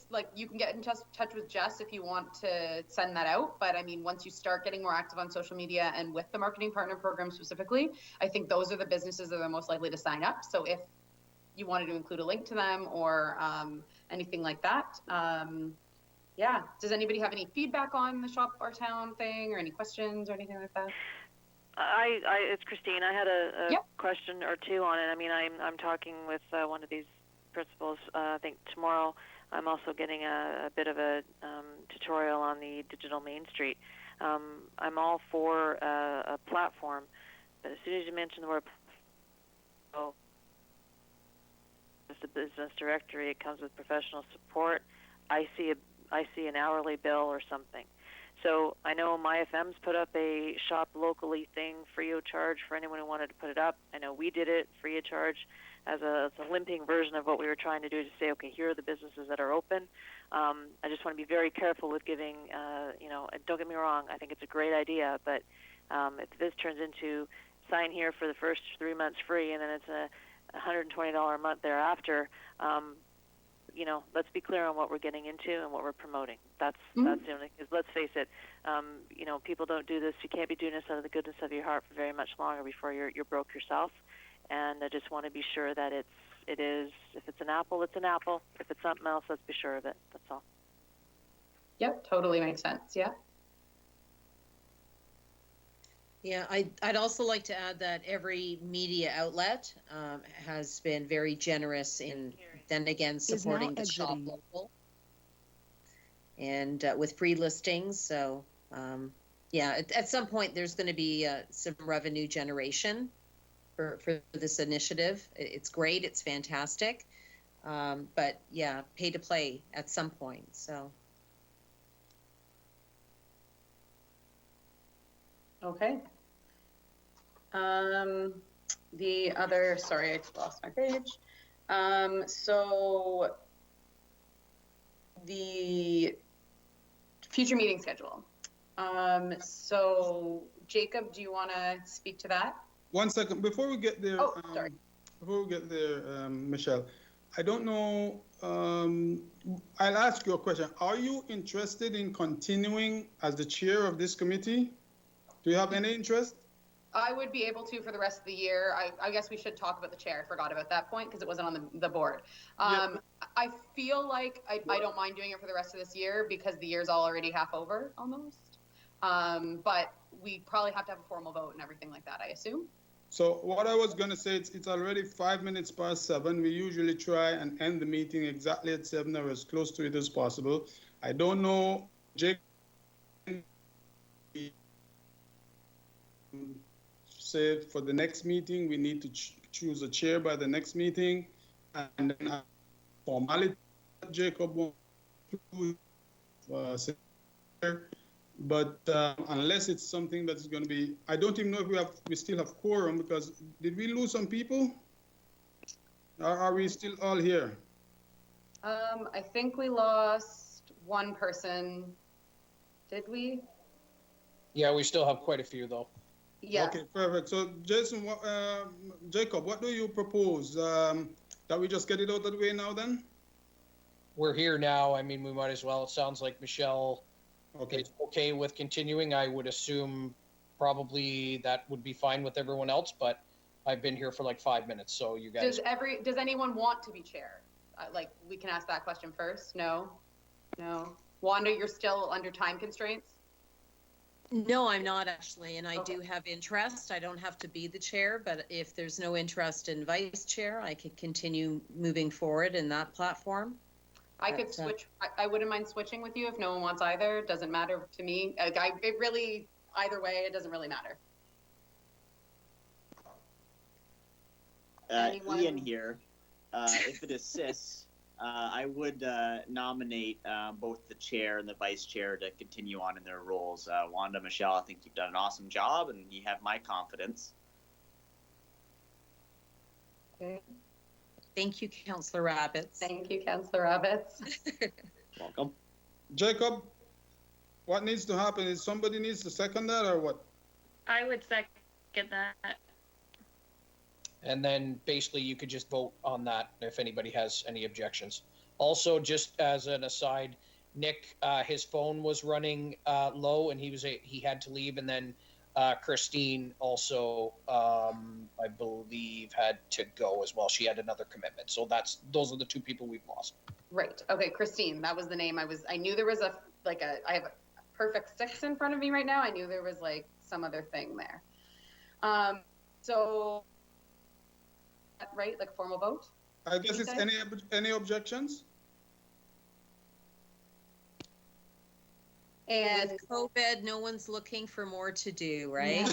like, you can get in touch with Jess if you want to send that out. But I mean, once you start getting more active on social media and with the marketing partner program specifically, I think those are the businesses that are most likely to sign up. So if you wanted to include a link to them or anything like that, yeah. Does anybody have any feedback on the Shop Our Town thing or any questions or anything like that? It's Christine. I had a Yep. question or two on it. I mean, I'm talking with one of these principals. I think tomorrow I'm also getting a bit of a tutorial on the digital Main Street. I'm all for a platform, but as soon as you mention the word, as a business directory, it comes with professional support. I see an hourly bill or something. So I know MyFM's put up a shop locally thing free of charge for anyone who wanted to put it up. I know we did it free of charge as a limping version of what we were trying to do to say, okay, here are the businesses that are open. I just want to be very careful with giving, don't get me wrong, I think it's a great idea, but if this turns into sign here for the first 3 months free and then it's a $120 a month thereafter, let's be clear on what we're getting into and what we're promoting. That's the only, because let's face it, people don't do this. You can't be doing this out of the goodness of your heart for very much longer before you're broke yourself. And I just want to be sure that it is, if it's an apple, it's an apple. If it's something else, let's be sure of it. That's all. Yep, totally makes sense. Yeah. Yeah, I'd also like to add that every media outlet has been very generous in, then again, supporting the shop local and with free listings. So, at some point there's going to be some revenue generation for this initiative. It's great. It's fantastic. But yeah, pay to play at some point. So. Okay. The other, sorry, I lost my page. So the future meeting schedule. So Jacob, do you want to speak to that? 1 second before we get there. Oh, sorry. Before we get there, Michelle, I don't know. I'll ask you a question. Are you interested in continuing as the chair of this committee? Do you have any interest? I would be able to for the rest of the year. I guess we should talk about the chair. I forgot about that point because it wasn't on the board. I feel like I don't mind doing it for the rest of this year because the year's already half over almost. But we probably have to have a formal vote and everything like that, I assume. So what I was going to say, it's already 5 minutes past 7. We usually try and end the meeting exactly at 7 or as close to it as possible. I don't know, Jake, say for the next meeting, we need to choose a chair by the next meeting. And then formality, Jacob won't but unless it's something that's going to be, I don't even know if we still have quorum because did we lose some people? Are we still all here? I think we lost one person. Did we? Yeah, we still have quite a few though. Yeah. Okay, perfect. So Jason, Jacob, what do you propose? That we just get it out of the way now then? We're here now. I mean, we might as well. It sounds like Michelle is okay with continuing. I would assume probably that would be fine with everyone else, but I've been here for like 5 minutes, so you guys. Does anyone want to be chair? Like, we can ask that question first. No. Wanda, you're still under time constraints? No, I'm not actually, and I do have interest. I don't have to be the chair, but if there's no interest in vice chair, I could continue moving forward in that platform. I could switch. I wouldn't mind switching with you if no one wants either. It doesn't matter to me. It really, either way, it doesn't really matter. Ian here. If it assists, I would nominate both the chair and the vice chair to continue on in their roles. Wanda, Michelle, I think you've done an awesome job, and you have my confidence. Okay. Thank you, Councillor Rabbits. Thank you, Councillor Rabbits. Welcome. Jacob, what needs to happen is somebody needs to second that or what? I would second that. And then basically you could just vote on that if anybody has any objections. Also, just as an aside, Nick, his phone was running low, and he had to leave, and then Christine also, I believe, had to go as well. She had another commitment, so those are the two people we've lost. Right. Okay, Christine, that was the name. I knew there was I have a perfect 6 in front of me right now. I knew there was like some other thing there. So, right, like formal vote? I guess it's any objections? And With COVID, no one's looking for more to do, right?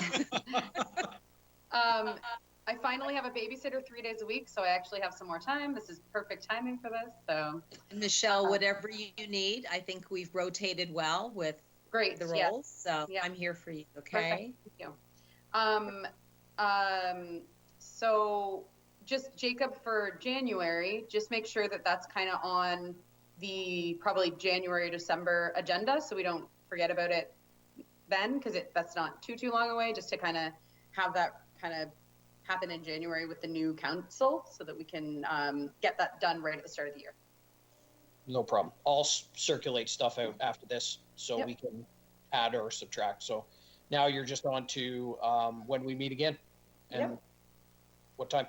I finally have a babysitter 3 days a week, so I actually have some more time. This is perfect timing for this. So, Michelle, whatever you need, I think we've rotated well with great the yes. roles, so Yeah. I'm here for you. Okay. Perfect. Thank you. So just Jacob for January, just make sure that that's kind of on the probably January, December agenda, so we don't forget about it then, because that's not too long away, just to kind of have that kind of happen in January with the new council, so that we can get that done right at the start of the year. No problem. I'll circulate stuff out after this, so we can add or subtract. So now you're just on to when we meet again, and what time.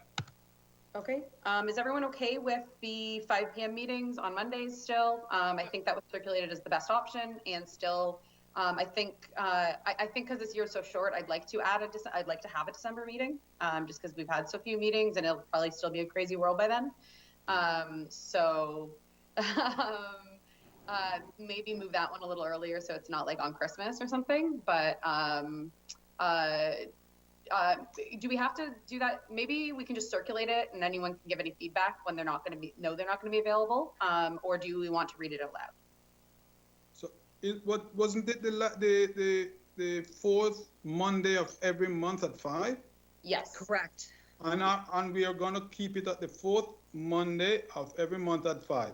Okay. Is everyone okay with the 5 p.m. meetings on Mondays still? I think that was circulated as the best option, and still, I think because this year is so short, I'd like to have a December meeting, just because we've had so few meetings, and it'll probably still be a crazy world by then. Maybe move that one a little earlier, so it's not like on Christmas or something. But do we have to do that? Maybe we can just circulate it, and anyone can give any feedback when they're not going to be available, or do we want to read it out loud? So wasn't it the fourth Monday of every month at 5? Yes, correct. And we are going to keep it at the fourth Monday of every month at 5.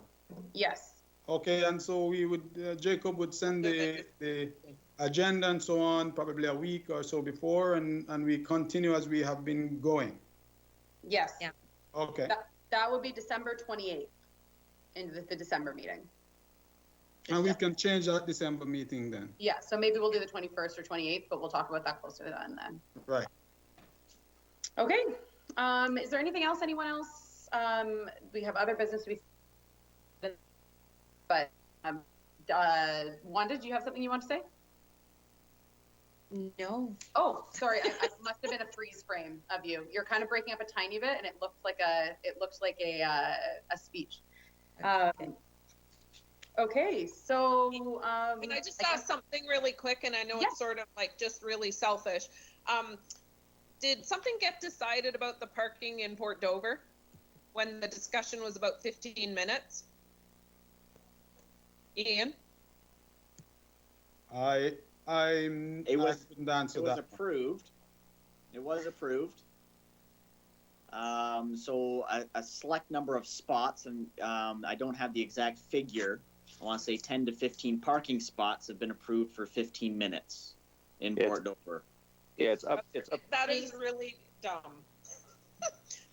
Yes. Okay, and so we would Jacob would send the agenda and so on, probably a week or so before, and we continue as we have been going. Yes. Yeah. Okay. That would be December 28th in the December meeting. And we can change that December meeting then. Yeah, so maybe we'll do the 21st or 28th, but we'll talk about that closer to then. Right. Okay. Is there anything else? Anyone else? We have other business to be. But Wanda, did you have something you want to say? No. Oh, sorry. I must have been a freeze frame of you. You're kind of breaking up a tiny bit, and it looked like a speech. Okay, so can I just ask something really quick? And I know it's sort of like just really selfish. Did something get decided about the parking in Port Dover when the discussion was about 15 minutes? Ian? It was approved. It was approved. So a select number of spots, and I don't have the exact figure. I want to say 10 to 15 parking spots have been approved for 15 minutes in Port Dover. Yeah, it's up. That is really dumb.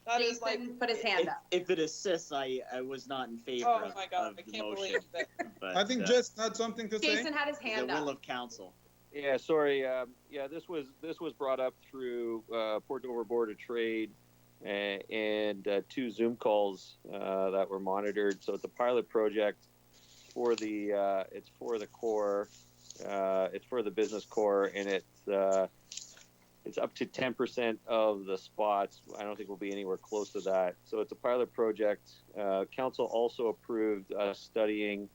That Jason is like put his hand up. If it assists, I was not in favor oh my God, of I the can't motion. believe that. But, I think Jess had something to say. Jason had his hand the will up. of council. Yeah, sorry. This was brought up through Port Dover Board of Trade and 2 Zoom calls that were monitored. So it's a pilot project for the core. It's for the business core, and it's up to 10% of the spots. I don't think we'll be anywhere close to that. So it's a pilot project. Council also approved studying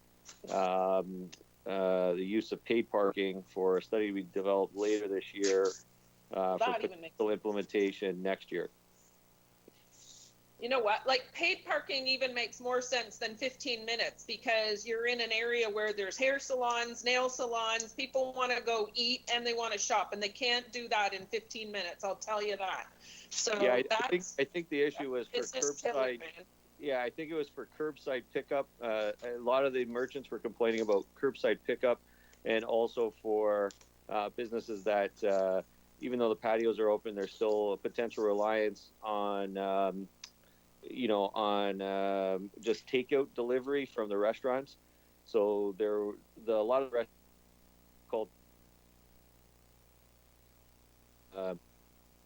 the use of paid parking for a study we developed later this year for potential implementation next year. You know what? Like paid parking even makes more sense than 15 minutes because you're in an area where there's hair salons, nail salons, people want to go eat and they want to shop, and they can't do that in 15 minutes. I'll tell you that. So yeah, I think the issue was for curbside. Yeah, I think it was for curbside pickup. A lot of the merchants were complaining about curbside pickup, and also for businesses that even though the patios are open, there's still a potential reliance on on just takeout delivery from the restaurants. So a lot of restaurants called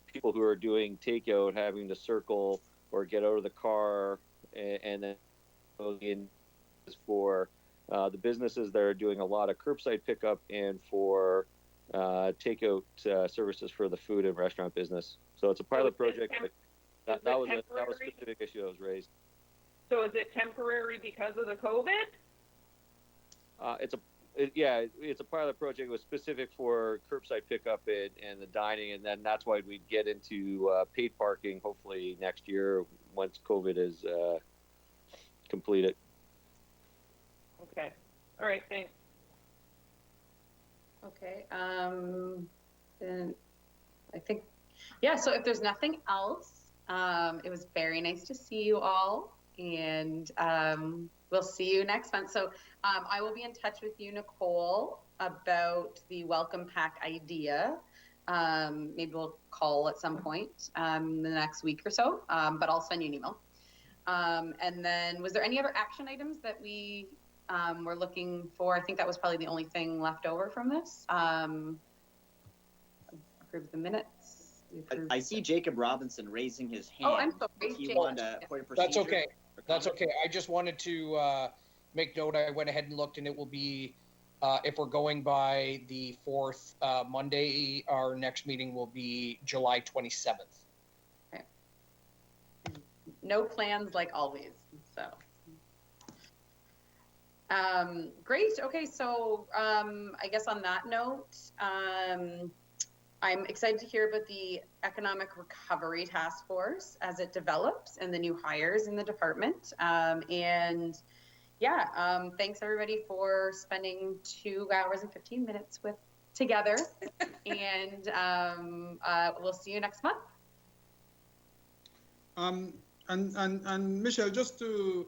people who are doing takeout having to circle or get out of the car and then go in for the businesses that are doing a lot of curbside pickup and for takeout services for the food and restaurant business. So it's a pilot project. But that was a specific issue that was raised. So is it temporary because of the COVID? It's a pilot project. It was specific for curbside pickup and the dining, and then that's why we'd get into paid parking hopefully next year once COVID is completed. Okay. All right. Thanks. Okay. Then I think, yeah. So if there's nothing else, it was very nice to see you all, and we'll see you next month. So I will be in touch with you, Nicole, about the welcome pack idea. Maybe we'll call at some point in the next week or so, but I'll send you an email. And then was there any other action items that we were looking for? I think that was probably the only thing left over from this. Approve the minutes. I see Jacob Robinson raising his hand. Oh, I'm sorry. He wanted a point of procedure. That's okay. That's okay. I just wanted to make note. I went ahead and looked, and it will be, if we're going by the 4th Monday, our next meeting will be July 27th. Okay. No plans like always. So. Great. Okay. So I guess on that note, I'm excited to hear about the Economic Recovery Task Force as it develops and the new hires in the department. And yeah, thanks everybody for spending 2 hours and 15 minutes together. And we'll see you next month. And Michelle, just to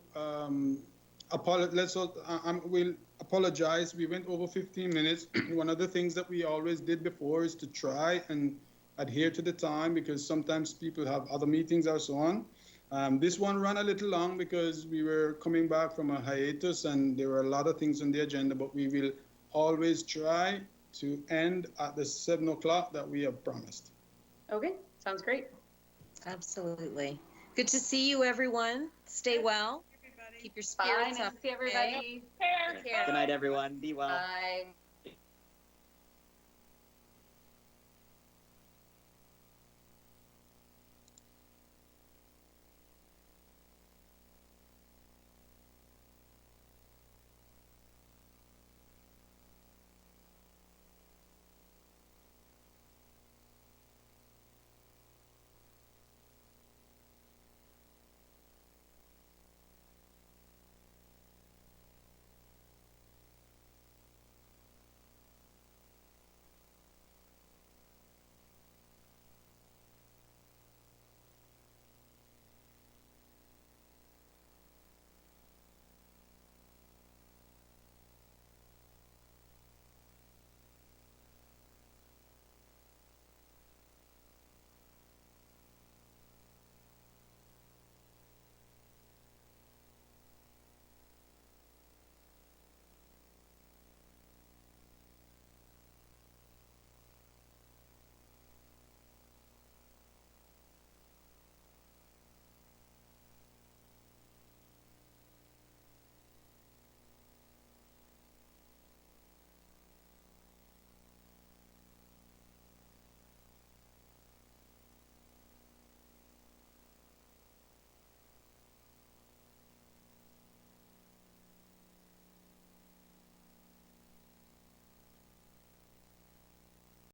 we'll apologize. We went over 15 minutes. One of the things that we always did before is to try and adhere to the time, because sometimes people have other meetings or so on. This one ran a little long because we were coming back from a hiatus and there were a lot of things on the agenda, but we will always try to end at the 7 o'clock that we have promised. Okay, sounds great. Absolutely. Good to see you, everyone. Stay well. Keep your spirits up. Nice to see everybody. Take care. Good night, everyone. Be well. Bye.